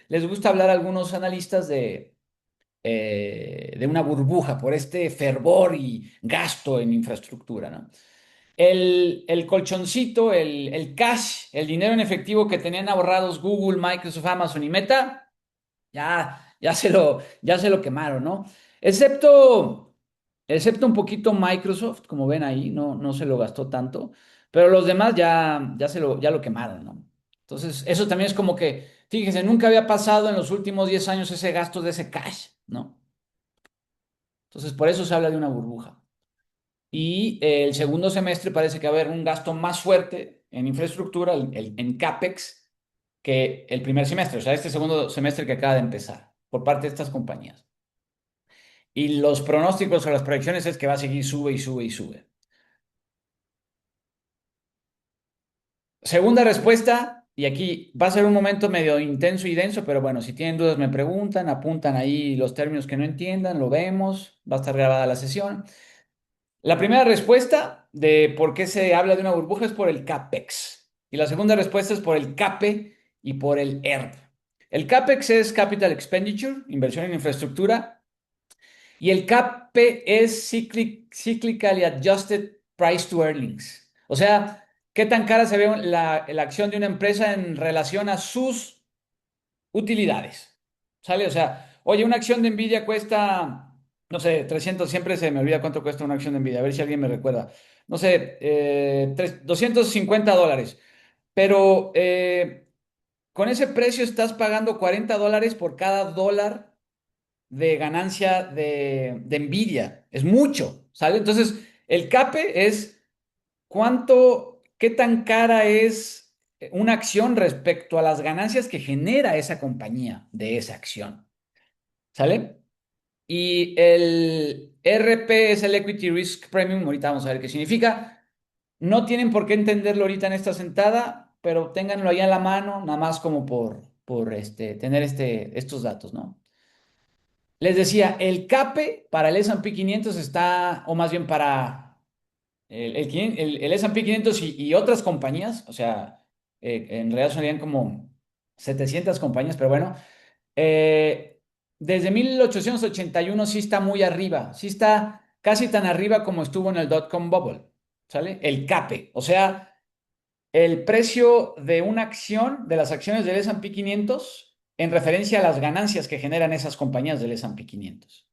les gusta hablar a algunos analistas de una burbuja, por este fervor y gasto en infraestructura, ¿no? El colchoncito, el cash, el dinero en efectivo que tenían ahorrados Google, Microsoft, Amazon y Meta, ya se lo quemaron, ¿no? Excepto, excepto un poquito Microsoft, como ven ahí, no se lo gastó tanto, pero los demás ya lo quemaron, ¿no? Entonces, eso también es como que, fíjense, nunca había pasado en los últimos 10 años ese gasto de ese cash, ¿no? Entonces, por eso se habla de una burbuja. Y el segundo semestre parece que va a haber un gasto más fuerte en infraestructura, en CAPEX, que el primer semestre, o sea, este segundo semestre que acaba de empezar, por parte de estas compañías. Y los pronósticos o las proyecciones es que va a seguir sube y sube y sube. Segunda respuesta, y aquí va a ser un momento medio intenso y denso, pero bueno, si tienen dudas me preguntan, apuntan ahí los términos que no entiendan, lo vemos, va a estar grabada la sesión. La primera respuesta de por qué se habla de una burbuja es por el CAPEX. Y la segunda respuesta es por el CAPE y por el ERP. El CAPEX es Capital Expenditure, inversión en infraestructura, y el CAPE es Cyclically Adjusted Price to Earnings. O sea, qué tan cara se ve la acción de una empresa en relación a sus utilidades. ¿Sale? O sea, oye, una acción de Nvidia cuesta, no sé, 300, siempre se me olvida cuánto cuesta una acción de Nvidia, a ver si alguien me recuerda. No sé, $250. Pero con ese precio estás pagando $40 por cada dólar de ganancia de Nvidia. Es mucho, ¿sale? Entonces, el CAPE es qué tan cara es una acción respecto a las ganancias que genera esa compañía de esa acción. ¿Sale? Y el RP es el Equity Risk Premium. Ahorita vamos a ver qué significa. No tienen por qué entenderlo ahorita en esta sentada, pero ténganlo ahí a la mano, nada más como por tener estos datos, ¿no? Les decía, el CAPE para el S&P 500 está, o más bien para el S&P 500 y otras compañías, o sea, en realidad serían como 700 compañías, pero bueno, eh, desde 1881 sí está muy arriba, sí está casi tan arriba como estuvo en el dot-com bubble, ¿sale? El CAPE, o sea, el precio de una acción, de las acciones del S&P 500 en referencia a las ganancias que generan esas compañías del S&P 500.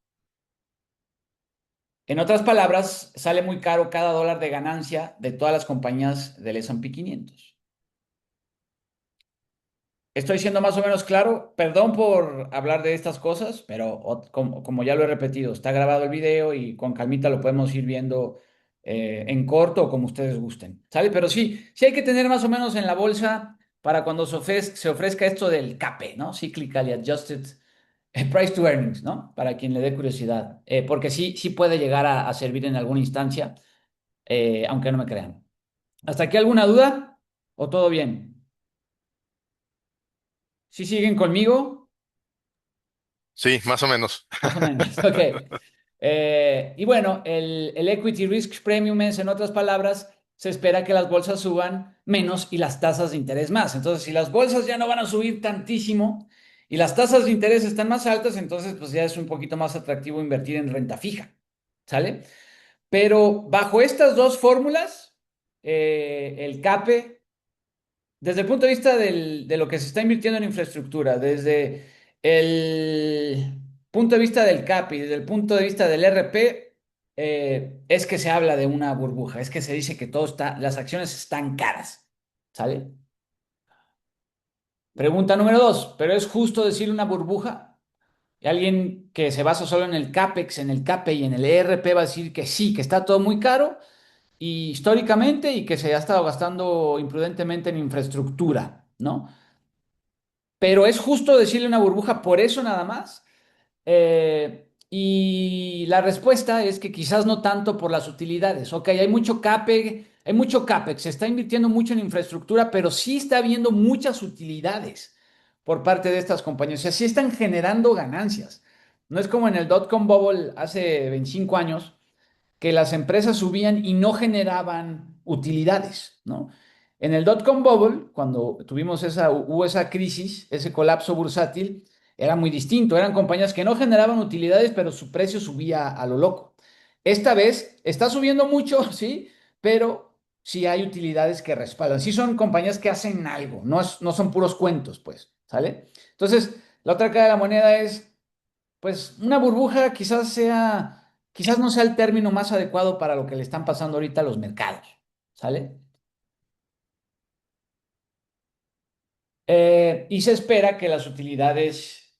En otras palabras, sale muy caro cada dólar de ganancia de todas las compañías del S&P 500. Estoy siendo más o menos claro. Perdón por hablar de estas cosas, pero como ya lo he repetido, está grabado el video y con calmita lo podemos ir viendo en corto o como ustedes gusten. ¿Sale? Pero sí hay que tener más o menos en la bolsa para cuando se ofrezca esto del CAPE, ¿no? Cyclically Adjusted Price to Earnings, ¿no? Para quien le dé curiosidad. Porque sí puede llegar a servir en alguna instancia, aunque no me crean. ¿Hasta aquí alguna duda? ¿O todo bien? ¿Sí siguen conmigo? Sí, más o menos. Más o menos, ok. Y bueno, el Equity Risk Premium es, en otras palabras, se espera que las bolsas suban menos y las tasas de interés más. Entonces, si las bolsas ya no van a subir tantísimo y las tasas de interés están más altas, entonces pues ya es un poquito más atractivo invertir en renta fija. ¿Sale? Pero bajo estas dos fórmulas, el CAPE desde el punto de vista de lo que se está invirtiendo en infraestructura, desde el punto de vista del CAPI, desde el punto de vista del RP, es que se habla de una burbuja, es que se dice que las acciones están caras, ¿sale? Pregunta número dos, ¿pero es justo decir una burbuja? Y alguien que se basa solo en el CAPEX, en el CAPE y en el ERP va a decir que sí, que está todo muy caro y históricamente y que se ha estado gastando imprudentemente en infraestructura, ¿no? Pero es justo decirle una burbuja por eso nada más. Y la respuesta es que quizás no tanto por las utilidades. Ok, hay mucho CAPEX, se está invirtiendo mucho en infraestructura, pero sí está habiendo muchas utilidades por parte de estas compañías. O sea, sí están generando ganancias. No es como en el dot-com bubble hace 25 años, que las empresas subían y no generaban utilidades, ¿no? En el dot-com bubble, cuando hubo esa crisis, ese colapso bursátil, era muy distinto. Eran compañías que no generaban utilidades, pero su precio subía a lo loco. Esta vez está subiendo mucho, sí, pero sí hay utilidades que respaldan. Sí son compañías que hacen algo, no son puros cuentos, pues, ¿sale? Entonces, la otra cara de la moneda es pues una burbuja quizás no sea el término más adecuado para lo que le están pasando ahorita a los mercados, ¿sale? Y se espera que las utilidades,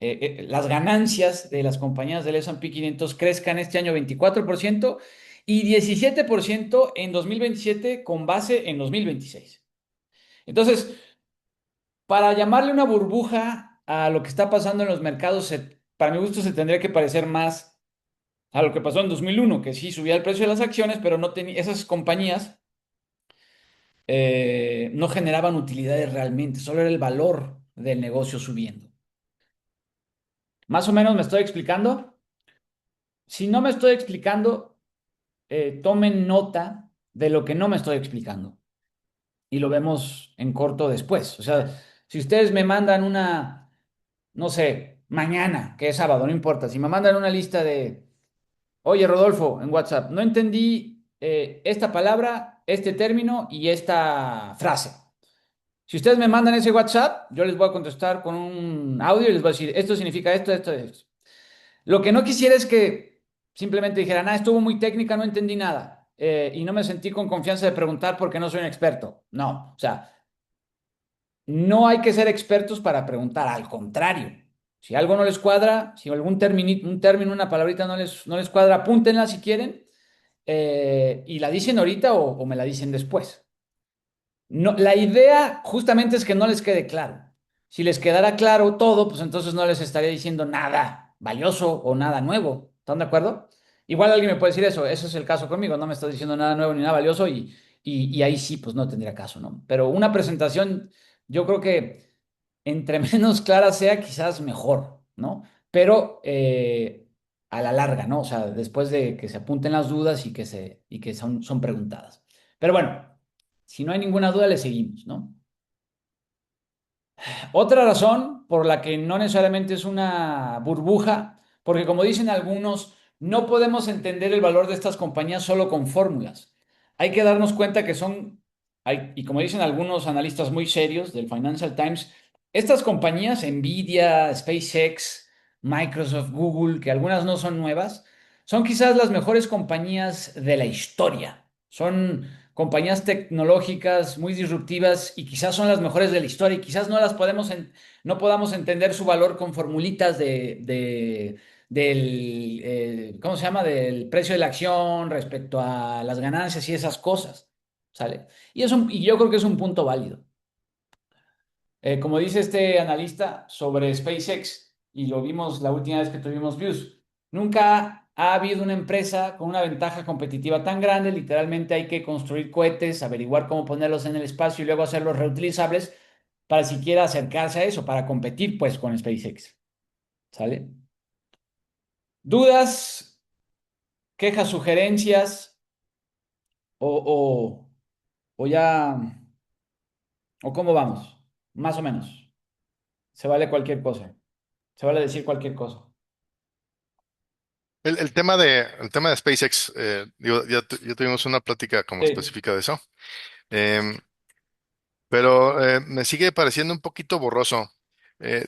las ganancias de las compañías del S&P 500 crezcan este año 24% y 17% en 2027 con base en 2026. Entonces, para llamarle una burbuja a lo que está pasando en los mercados, para mi gusto se tendría que parecer más a lo que pasó en 2001, que sí subía el precio de las acciones, pero no tenía, esas compañías no generaban utilidades realmente, solo era el valor del negocio subiendo. Más o menos me estoy explicando. Si no me estoy explicando, tomen nota de lo que no me estoy explicando y lo vemos en corto después. O sea, si ustedes me mandan no sé, mañana, que es sábado, no importa, si me mandan una lista de oye, Rodolfo, en WhatsApp, no entendí esta palabra, este término y esta frase. Si ustedes me mandan ese WhatsApp, yo les voy a contestar con un audio y les voy a decir, esto significa esto, esto, esto. Lo que no quisiera es que simplemente dijeran, estuvo muy técnica, no entendí nada. Y no me sentí con confianza de preguntar porque no soy un experto. No, o sea, no hay que ser expertos para preguntar, al contrario. Si algo no les cuadra, si un término, una palabrita no les cuadra, apúntenla si quieren y la dicen ahorita o me la dicen después. No, la idea justamente es que no les quede claro. Si les quedara claro todo, pues entonces no les estaría diciendo nada valioso o nada nuevo. ¿Están de acuerdo? Igual alguien me puede decir eso es el caso conmigo, no me estás diciendo nada nuevo ni nada valioso y ahí sí, pues no tendría caso, ¿no? Pero una presentación, yo creo que entre menos clara sea, quizás mejor, ¿no? Pero a la larga, ¿no? O sea, después de que se apunten las dudas y que son preguntadas. Pero bueno, si no hay ninguna duda, le seguimos, ¿no? Otra razón por la que no necesariamente es una burbuja, porque como dicen algunos, no podemos entender el valor de estas compañías solo con fórmulas. Hay que darnos cuenta que y como dicen algunos analistas muy serios del Financial Times, estas compañías, Nvidia, SpaceX, Microsoft, Google, que algunas no son nuevas, son quizás las mejores compañías de la historia. Son compañías tecnológicas muy disruptivas y quizás son las mejores de la historia y quizás no podamos entender su valor con formulitas del, ¿cómo se llama? Del precio de la acción respecto a las ganancias y esas cosas, ¿sale? Y yo creo que es un punto válido. Como dice este analista sobre SpaceX, y lo vimos la última vez que tuvimos Views, nunca ha habido una empresa con una ventaja competitiva tan grande. Literalmente hay que construir cohetes, averiguar cómo ponerlos en el espacio y luego hacerlos reutilizables para siquiera acercarse a eso, para competir pues con SpaceX. ¿Sale? ¿Dudas, quejas, sugerencias o, o, o ya, o cómo vamos? Más o menos. Se vale cualquier cosa. Se vale decir cualquier cosa. El tema de SpaceX, digo, ya tuvimos una plática como Sí. específica de eso, em, pero me sigue pareciendo un poquito borroso. Eh,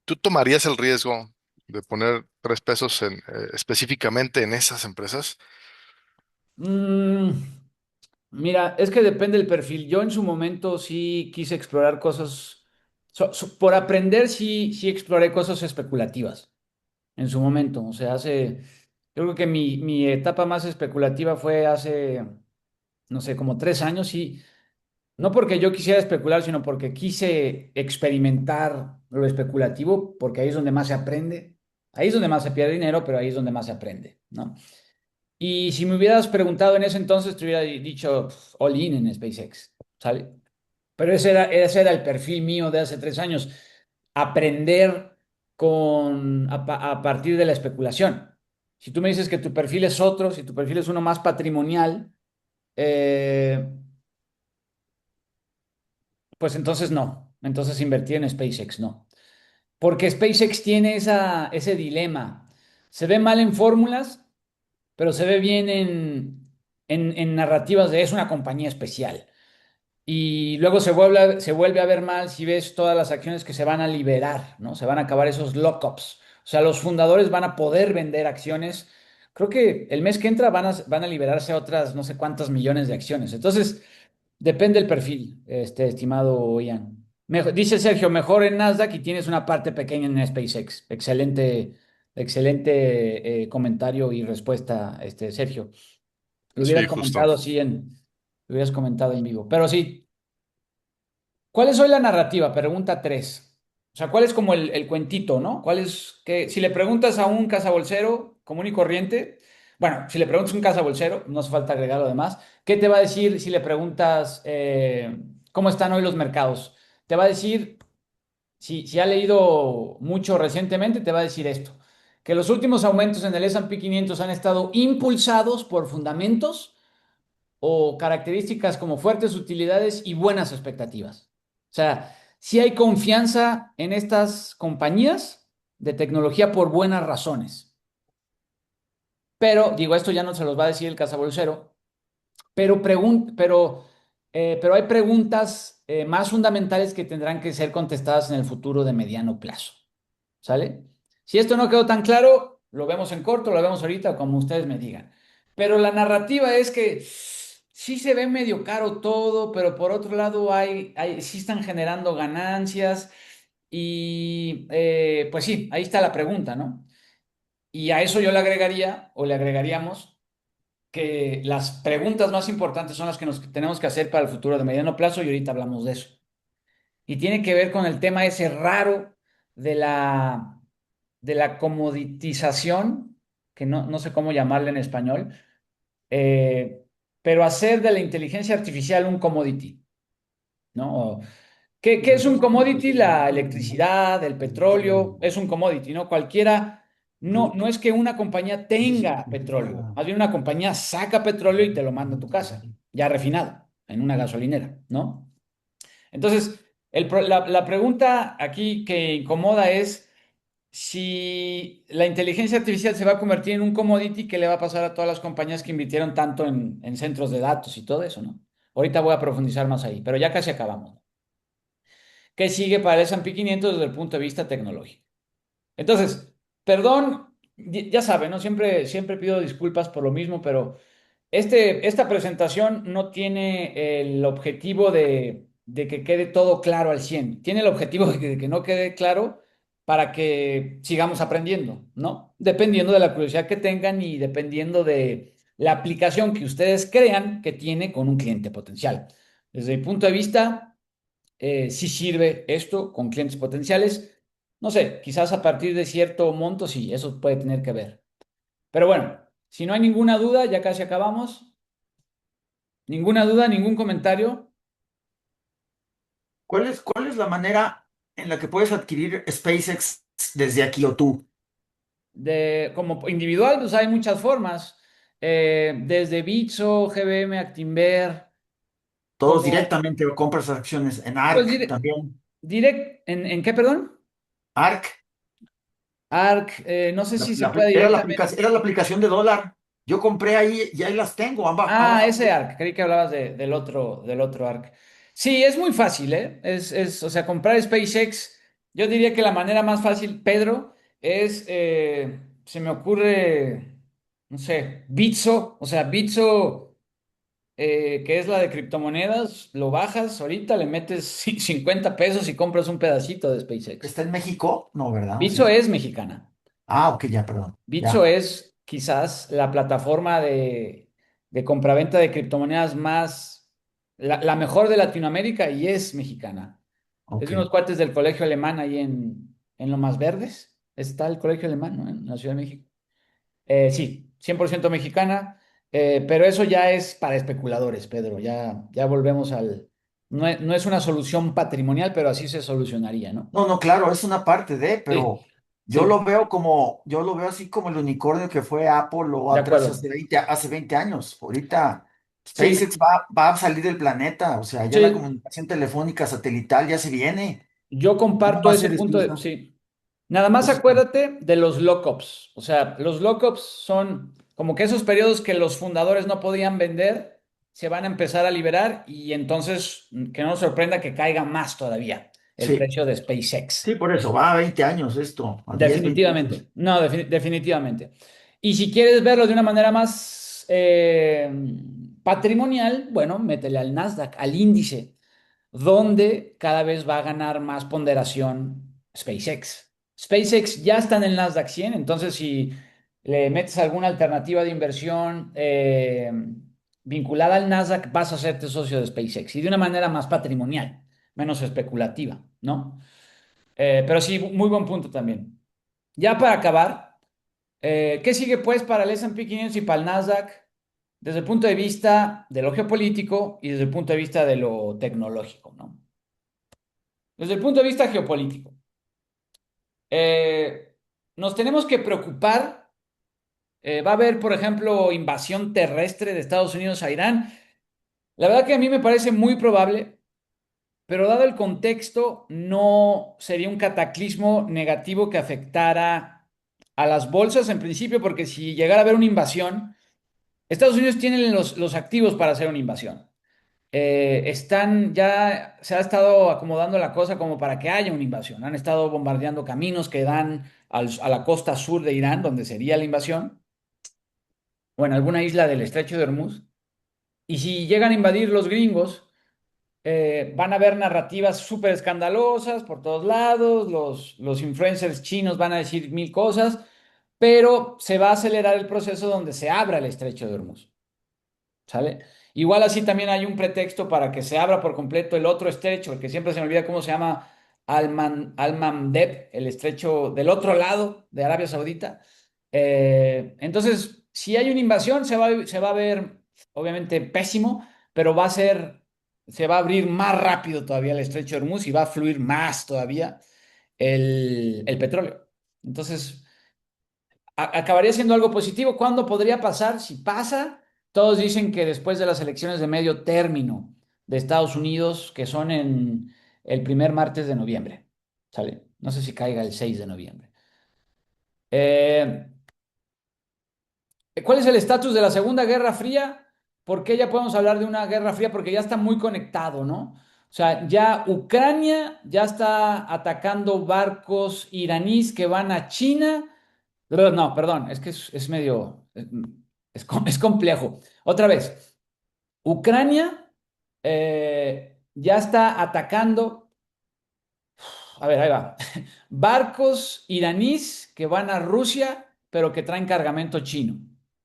¿Tú tomarías el riesgo de poner 3 pesos específicamente en esas empresas? Mm, mira, es que depende del perfil. Yo en su momento sí quise explorar cosas Por aprender sí exploré cosas especulativas en su momento. O sea, yo creo que mi etapa más especulativa fue hace, no sé, como 3 años y no porque yo quisiera especular, sino porque quise experimentar lo especulativo, porque ahí es donde más se aprende. Ahí es donde más se pierde dinero, pero ahí es donde más se aprende, ¿no? Y si me hubieras preguntado en ese entonces, te hubiera dicho pf, all in en SpaceX, ¿sale? Pero ese era el perfil mío de hace 3 años, aprender a partir de la especulación. Si tú me dices que tu perfil es otro, si tu perfil es uno más patrimonial, eh, pues entonces no. Entonces invertir en SpaceX no. Porque SpaceX tiene ese dilema. Se ve mal en fórmulas, pero se ve bien en narrativas de es una compañía especial. Y luego se vuelve a ver mal si ves todas las acciones que se van a liberar, ¿no? Se van a acabar esos lockups. O sea, los fundadores van a poder vender acciones. Creo que el mes que entra van a liberarse otras no sé cuántos millones de acciones. Entonces, depende del perfil, estimado Ian. Dice Sergio, mejor en Nasdaq y tienes una parte pequeña en SpaceX. Excelente, excelente comentario y respuesta, Sergio. Lo hubieras Sí, justo. comentado así lo hubieras comentado en vivo. Pero sí. ¿Cuál es hoy la narrativa? Pregunta 3. O sea, ¿cuál es como el cuentito, ¿no? ¿Cuál es que si le preguntas a un cazabolsero común y corriente, bueno, si le preguntas a un cazabolsero, no hace falta agregar lo demás, ¿qué te va a decir si le preguntas cómo están hoy los mercados? Te va a decir, si ha leído mucho recientemente, te va a decir esto, que los últimos aumentos en el S&P 500 han estado impulsados por fundamentos o características como fuertes utilidades y buenas expectativas. O sea, si hay confianza en estas compañías de tecnología por buenas razones. Pero, digo, esto ya no se los va a decir el cazabolsero, pero hay preguntas más fundamentales que tendrán que ser contestadas en el futuro de mediano plazo. ¿Sale? Si esto no quedó tan claro, lo vemos en corto, lo vemos ahorita, como ustedes me digan. Pero la narrativa es que sí se ve medio caro todo, pero por otro lado sí están generando ganancias y pues sí, ahí está la pregunta, ¿no? Y a eso yo le agregaría o le agregaríamos que las preguntas más importantes son las que nos tenemos que hacer para el futuro de mediano plazo y ahorita hablamos de eso. Y tiene que ver con el tema ese raro de la comoditización, que no sé cómo llamarle en español, eh, pero hacer de la inteligencia artificial un commodity, ¿no? ¿Qué es un commodity? La electricidad, el petróleo, es un commodity, ¿no? Cualquiera, no es que una compañía tenga petróleo, más bien una compañía saca petróleo y te lo manda a tu casa, ya refinado, en una gasolinera, ¿no? Entonces, la pregunta aquí que incomoda es si la inteligencia artificial se va a convertir en un commodity, ¿qué le va a pasar a todas las compañías que invirtieron tanto en centros de datos y todo eso, ¿no? Ahorita voy a profundizar más ahí, pero ya casi acabamos. ¿Qué sigue para el S&P 500 desde el punto de vista tecnológico? Entonces, perdón, ya saben, ¿no? Siempre pido disculpas por lo mismo, pero esta presentación no tiene el objetivo de que quede todo claro al 100. Tiene el objetivo de que no quede claro para que sigamos aprendiendo, ¿no? Dependiendo de la curiosidad que tengan y dependiendo de la aplicación que ustedes crean que tiene con un cliente potencial. Desde mi punto de vista, sí sirve esto con clientes potenciales. No sé, quizás a partir de cierto monto, sí, eso puede tener que ver. Pero bueno, si no hay ninguna duda, ya casi acabamos. Ninguna duda, ningún comentario. ¿Cuál es la manera en la que puedes adquirir SpaceX desde aquí o tú? Como individual, pues hay muchas formas. Desde Bitso, GBM, Actinver, Todos como, directamente o compras acciones en pues ARC también. ¿en qué, perdón? ARC, ARC, no sé si se puede directamente. era la aplicación de dólar. Yo compré ahí y ahí las tengo. Ah, ese ARC, creí que hablabas del otro ARC. Sí, es muy fácil, ¿eh? O sea, comprar SpaceX, yo diría que la manera más fácil, Pedro, se me ocurre, no sé, Bitso, o sea, Bitso. que es la de criptomonedas, lo bajas ahorita, le metes 50 pesos y compras un pedacito de SpaceX. ¿Está en México? No, ¿verdad? ¿O Bitso sí? es mexicana. Ah, ok, ya, perdón. Bitso Ya, es quizás la plataforma de compraventa de criptomonedas más, la mejor de Latinoamérica y es mexicana. Es ok. de unos cuates del colegio alemán ahí en Lomas Verdes. Está el colegio alemán, ¿no? En la Ciudad de México. Sí, 100% mexicana, pero eso ya es para especuladores, Pedro. Ya volvemos al... No es una solución patrimonial, pero así se solucionaría, ¿no? No, no, claro, es una parte de, Sí, pero sí, yo lo veo así como el unicornio que fue Apple o de otras acuerdo. hace 20 años. Ahorita Sí, SpaceX va a salir del planeta, o sea, ya la sí, comunicación telefónica satelital ya se viene. yo ¿Cómo va comparto a ese ser punto de... exclusiva? Sí. Nada más Entonces, acuérdate de los lockups. O sea, los lockups son como que esos periodos que los fundadores no podían vender, se van a empezar a liberar y entonces que no nos sorprenda que caiga más todavía el sí, precio de SpaceX. sí, por eso, va a 20 años esto, a 10, 20 años. Definitivamente, no, definitivamente. Y si quieres verlo de una manera más patrimonial, bueno, métele al Nasdaq, al índice, donde cada vez va a ganar más ponderación SpaceX. SpaceX ya está en el Nasdaq 100, entonces si le metes alguna alternativa de inversión vinculada al Nasdaq, vas a hacerte socio de SpaceX y de una manera más patrimonial, menos especulativa, ¿no? Pero sí, muy buen punto también. Ya para acabar, ¿qué sigue pues para el S&P 500 y para el Nasdaq? Desde el punto de vista de lo geopolítico y desde el punto de vista de lo tecnológico, ¿no? Desde el punto de vista geopolítico, eh, nos tenemos que preocupar. Va a haber, por ejemplo, invasión terrestre de Estados Unidos a Irán. La verdad que a mí me parece muy probable, pero dado el contexto, no sería un cataclismo negativo que afectara a las bolsas en principio, porque si llegara a haber una invasión, Estados Unidos tiene los activos para hacer una invasión. Ya se ha estado acomodando la cosa como para que haya una invasión. Han estado bombardeando caminos que dan a la costa sur de Irán, donde sería la invasión, o en alguna isla del estrecho de Hormuz. Y si llegan a invadir los gringos, van a haber narrativas súper escandalosas por todos lados, los influencers chinos van a decir mil cosas, pero se va a acelerar el proceso donde se abra el estrecho de Hormuz. ¿Sale? Igual así también hay un pretexto para que se abra por completo el otro estrecho, el que siempre se me olvida cómo se llama, Al-Mandeb, el estrecho del otro lado de Arabia Saudita. Entonces, si hay una invasión, se va a ver obviamente pésimo, pero se va a abrir más rápido todavía el estrecho de Hormuz y va a fluir más todavía el petróleo. Entonces, acabaría siendo algo positivo. ¿Cuándo podría pasar? Si pasa, todos dicen que después de las elecciones de medio término de Estados Unidos, que son en el primer martes de noviembre. ¿Sale? No sé si caiga el 6 de noviembre. Eh, ¿Cuál es el estatus de la Segunda Guerra Fría? ¿Por qué ya podemos hablar de una guerra fría? Porque ya está muy conectado, ¿no? O sea, ya Ucrania ya está atacando barcos iraníes que van a China. Pero no, perdón, es que es medio, es complejo. Otra vez, Ucrania ya está atacando, a ver, ahí va, barcos iraníes que van a Rusia, pero que traen cargamento chino.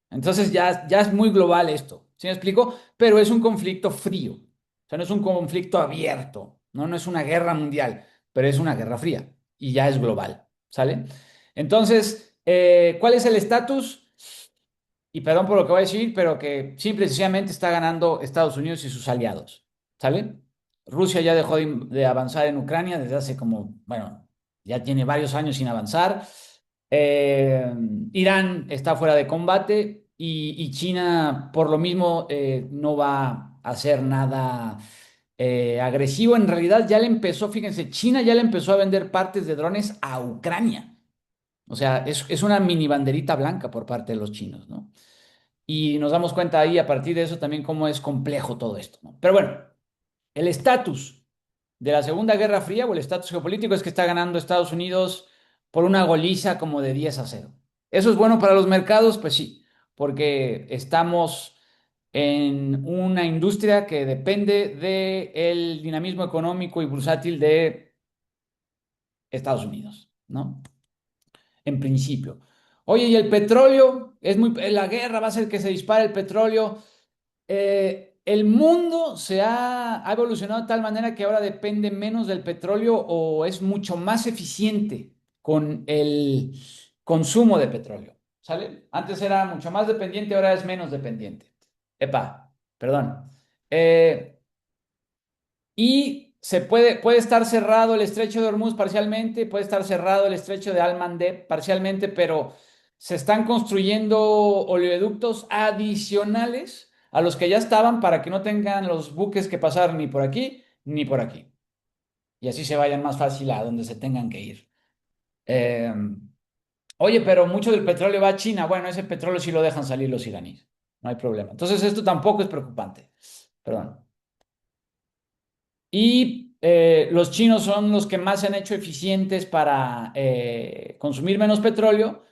Entonces ya es muy global esto, ¿sí me explico? Pero es un conflicto frío, o sea, no es un conflicto abierto, no es una guerra mundial, pero es una guerra fría y ya es global, ¿sale? Entonces, ¿cuál es el estatus? Y perdón por lo que voy a decir, pero que simple y sencillamente está ganando Estados Unidos y sus aliados, ¿sale? Rusia ya dejó de avanzar en Ucrania desde hace como, bueno, ya tiene varios años sin avanzar. Eh, Irán está fuera de combate y China, por lo mismo, no va a hacer nada agresivo. En realidad ya le empezó, fíjense, China ya le empezó a vender partes de drones a Ucrania. O sea, es una mini banderita blanca por parte de los chinos, ¿no? Y nos damos cuenta ahí a partir de eso también cómo es complejo todo esto, ¿no? Pero bueno, el estatus de la Segunda Guerra Fría o el estatus geopolítico es que está ganando Estados Unidos por una goliza como de 10-0. ¿Eso es bueno para los mercados? Pues sí, porque estamos en una industria que depende del dinamismo económico y bursátil de Estados Unidos, ¿no? En principio. Oye, y el petróleo, la guerra va a hacer que se dispare el petróleo. El mundo ha evolucionado de tal manera que ahora depende menos del petróleo o es mucho más eficiente con el consumo de petróleo, ¿sale? Antes era mucho más dependiente, ahora es menos dependiente. Epa, perdón. Eh, y puede estar cerrado el estrecho de Hormuz parcialmente, puede estar cerrado el estrecho de Al-Mandeb parcialmente, pero se están construyendo oleoductos adicionales a los que ya estaban para que no tengan los buques que pasar ni por aquí ni por aquí. Y así se vayan más fácil a donde se tengan que ir. Eh, Oye, pero mucho del petróleo va a China. Bueno, ese petróleo sí lo dejan salir los iraníes. No hay problema. Entonces, esto tampoco es preocupante. Perdón. Y los chinos son los que más se han hecho eficientes para consumir menos petróleo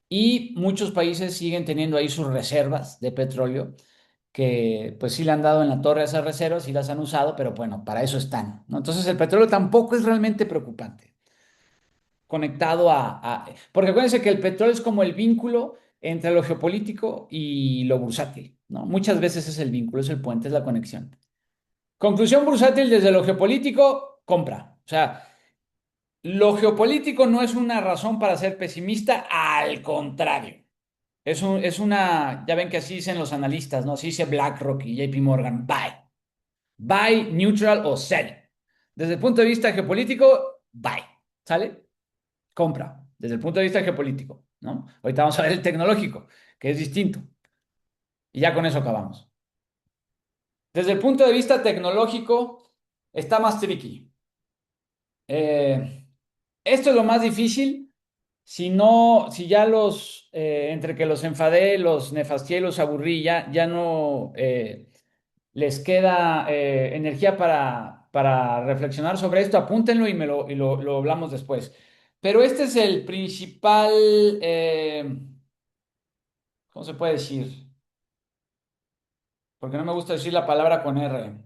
y muchos países siguen teniendo ahí sus reservas de petróleo que pues sí le han dado en la torre a esas reservas y las han usado, pero bueno, para eso están, ¿no? Entonces el petróleo tampoco es realmente preocupante conectado porque acuérdense que el petróleo es como el vínculo entre lo geopolítico y lo bursátil, ¿no? Muchas veces es el vínculo, es el puente, es la conexión. Conclusión bursátil desde lo geopolítico, compra. O sea, lo geopolítico no es una razón para ser pesimista, al contrario. Ya ven que así dicen los analistas, ¿no? Así dice BlackRock y JP Morgan, buy. Buy, neutral o sell. Desde el punto de vista geopolítico, buy. ¿Sale? Compra. Desde el punto de vista geopolítico, ¿no? Ahorita vamos a ver el tecnológico, que es distinto. Y ya con eso acabamos. Desde el punto de vista tecnológico, está más tricky. Eh, Esto es lo más difícil. Si no, si ya entre que los enfadé, los nefastié y los aburrí, ya no les queda energía para reflexionar sobre esto, apúntenlo y lo hablamos después. Pero este es el principal, ¿cómo se puede decir? Porque no me gusta decir la palabra con R.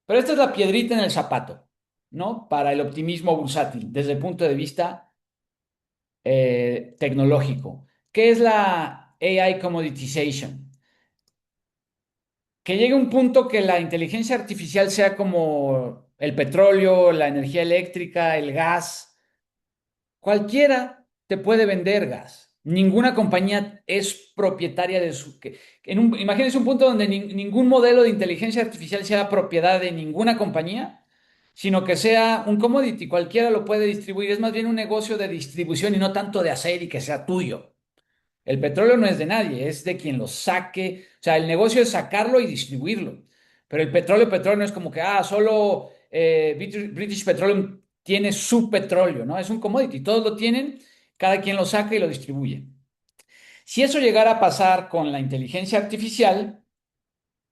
Pero esta es la piedrita en el zapato, ¿no? Para el optimismo bursátil, desde el punto de vista tecnológico. ¿Qué es la AI commoditization? Que llegue un punto que la inteligencia artificial sea como el petróleo, la energía eléctrica, el gas. Cualquiera te puede vender gas. Ninguna compañía es propietaria de su... Imagínense un punto donde ningún modelo de inteligencia artificial sea propiedad de ninguna compañía, sino que sea un commodity. Cualquiera lo puede distribuir. Es más bien un negocio de distribución y no tanto de hacer y que sea tuyo. El petróleo no es de nadie, es de quien lo saque. O sea, el negocio es sacarlo y distribuirlo. Pero el petróleo no es como que, solo British Petroleum tiene su petróleo, ¿no? Es un commodity, todos lo tienen, cada quien lo saca y lo distribuye. Si eso llegara a pasar con la inteligencia artificial,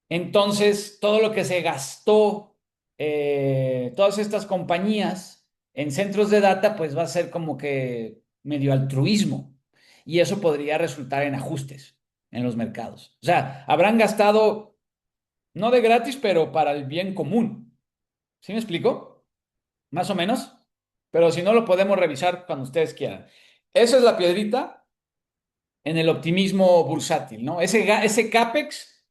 entonces todo lo que se gastó, todas estas compañías en centros de data, pues va a ser como que medio altruismo. Y eso podría resultar en ajustes en los mercados. O sea, habrán gastado, no de gratis, pero para el bien común. ¿Sí me explico? Más o menos. Pero si no, lo podemos revisar cuando ustedes quieran. Esa es la piedrita en el optimismo bursátil, ¿no? Ese CAPEX,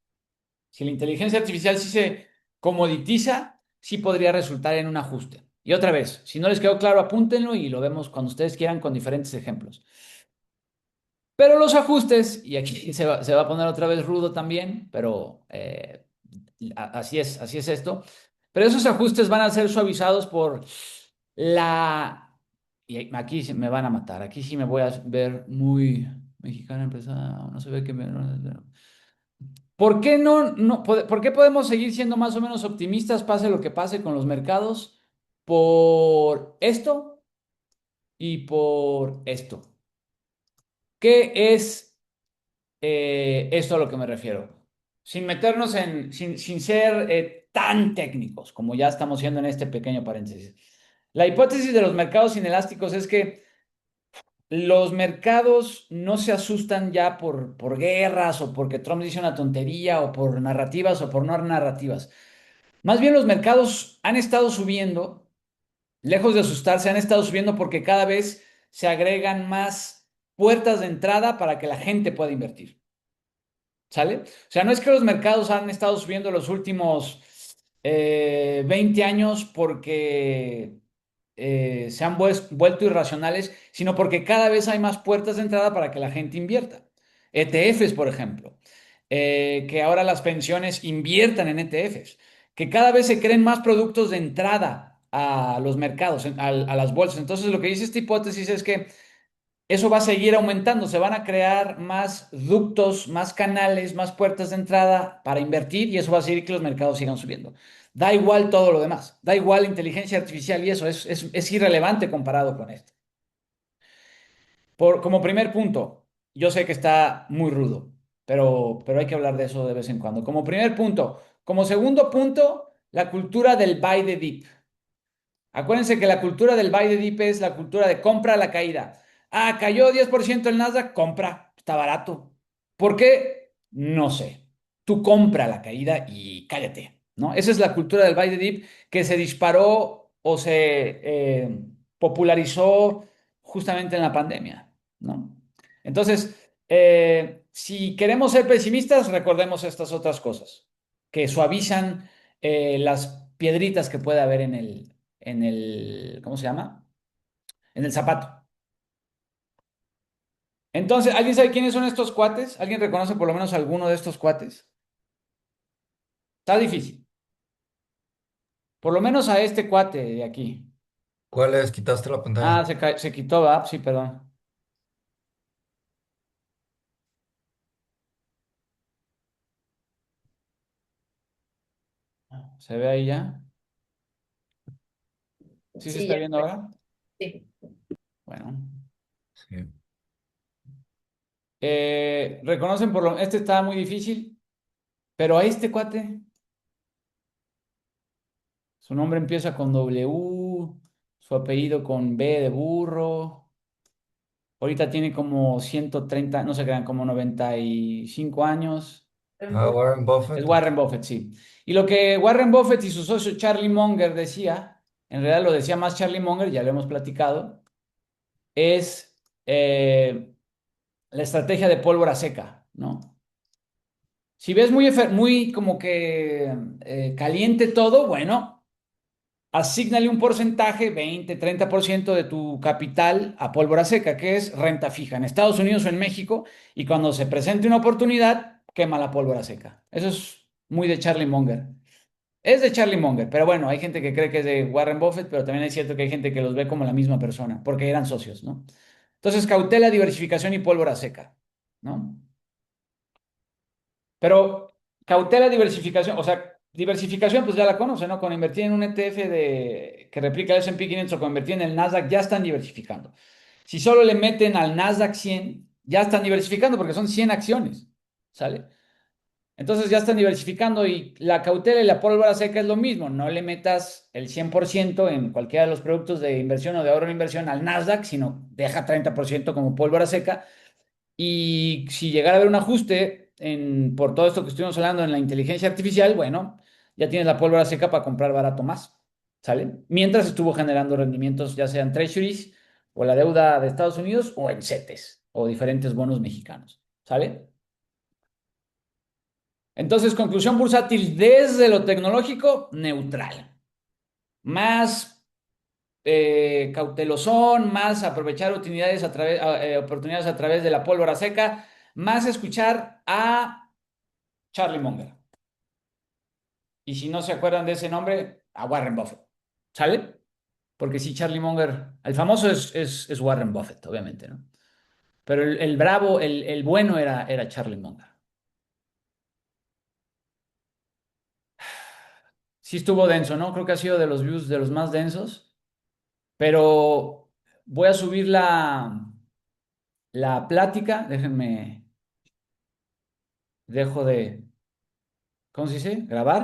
si la inteligencia artificial sí se comoditiza, sí podría resultar en un ajuste. Y otra vez, si no les quedó claro, apúntenlo y lo vemos cuando ustedes quieran con diferentes ejemplos. Pero los ajustes, y aquí se va a poner otra vez rudo también, pero así es esto. Pero esos ajustes van a ser suavizados por la... Y aquí me van a matar, aquí sí me voy a ver muy mexicana empresa, no se ve que me... ¿Por qué por qué podemos seguir siendo más o menos optimistas, pase lo que pase con los mercados? Por esto y por esto. ¿Qué es esto a lo que me refiero? Sin ser tan técnicos como ya estamos siendo en este pequeño paréntesis. La hipótesis de los mercados inelásticos es que los mercados no se asustan ya por guerras o porque Trump dice una tontería o por narrativas o por no narrativas. Más bien los mercados han estado subiendo, lejos de asustarse, han estado subiendo porque cada vez se agregan más puertas de entrada para que la gente pueda invertir. ¿Sale? O sea, no es que los mercados han estado subiendo los últimos 20 años porque se han vuelto irracionales, sino porque cada vez hay más puertas de entrada para que la gente invierta. ETFs, por ejemplo, que ahora las pensiones inviertan en ETFs, que cada vez se creen más productos de entrada a los mercados, a las bolsas. Entonces, lo que dice esta hipótesis es que eso va a seguir aumentando, se van a crear más ductos, más canales, más puertas de entrada para invertir y eso va a seguir que los mercados sigan subiendo. Da igual todo lo demás, da igual inteligencia artificial y eso es irrelevante comparado con esto. Como primer punto, yo sé que está muy rudo, pero hay que hablar de eso de vez en cuando. Como primer punto, como segundo punto, la cultura del buy the dip. Acuérdense que la cultura del buy the dip es la cultura de compra a la caída. Ah, cayó 10% el Nasdaq, compra, está barato. ¿Por qué? No sé. Tú compra la caída y cállate, ¿no? Esa es la cultura del buy the dip que se disparó o se popularizó justamente en la pandemia, ¿no? Entonces, si queremos ser pesimistas, recordemos estas otras cosas que suavizan las piedritas que puede haber ¿cómo se llama? En el zapato. Entonces, ¿alguien sabe quiénes son estos cuates? ¿Alguien reconoce por lo menos alguno de estos cuates? Está difícil. Por lo menos a este cuate de aquí. ¿Cuál es? ¿Quitaste la Ah, pantalla? se quitó, ¿va? Sí, perdón. ¿Se ve ahí ya? ¿Sí se Sí, está ya, viendo ahora? sí. Bueno. Sí. Reconocen por lo... Este está muy difícil, pero a este cuate, su nombre empieza con W, su apellido con B de burro. Ahorita tiene como 130, no se crean, como 95 años. Warren Es Buffett. Warren Buffett, sí. Y lo que Warren Buffett y su socio Charlie Munger decía, en realidad lo decía más Charlie Munger, ya lo hemos platicado, es la estrategia de pólvora seca, ¿no? Si ves muy como que caliente todo, bueno, asígnale un porcentaje, 20, 30% de tu capital a pólvora seca, que es renta fija en Estados Unidos o en México, y cuando se presente una oportunidad, quema la pólvora seca. Eso es muy de Charlie Munger. Es de Charlie Munger, pero bueno, hay gente que cree que es de Warren Buffett, pero también es cierto que hay gente que los ve como la misma persona, porque eran socios, ¿no? Entonces, cautela, diversificación y pólvora seca, ¿no? Pero cautela, diversificación, o sea, diversificación, pues ya la conoce, ¿no? Con invertir en un ETF que replica el S&P 500 o con invertir en el Nasdaq, ya están diversificando. Si solo le meten al Nasdaq 100, ya están diversificando porque son 100 acciones, ¿sale? Entonces ya están diversificando y la cautela y la pólvora seca es lo mismo. No le metas el 100% en cualquiera de los productos de inversión o de ahorro en inversión al Nasdaq, sino deja 30% como pólvora seca. Y si llegara a haber un ajuste por todo esto que estuvimos hablando en la inteligencia artificial, bueno, ya tienes la pólvora seca para comprar barato más, ¿sale? Mientras estuvo generando rendimientos, ya sean treasuries o la deuda de Estados Unidos o en CETES o diferentes bonos mexicanos, ¿sale? Entonces, conclusión bursátil desde lo tecnológico, neutral. Más cautelosón, más aprovechar oportunidades a través de la pólvora seca, más escuchar a Charlie Munger. Y si no se acuerdan de ese nombre, a Warren Buffett. ¿Sale? Porque sí, Charlie Munger, el famoso es Warren Buffett, obviamente, ¿no? Pero el bravo, el bueno era Charlie Munger. Sí estuvo denso, ¿no? Creo que ha sido de los views de los más densos. Pero voy a subir la plática. Déjenme, dejo de, ¿cómo se dice? Grabar.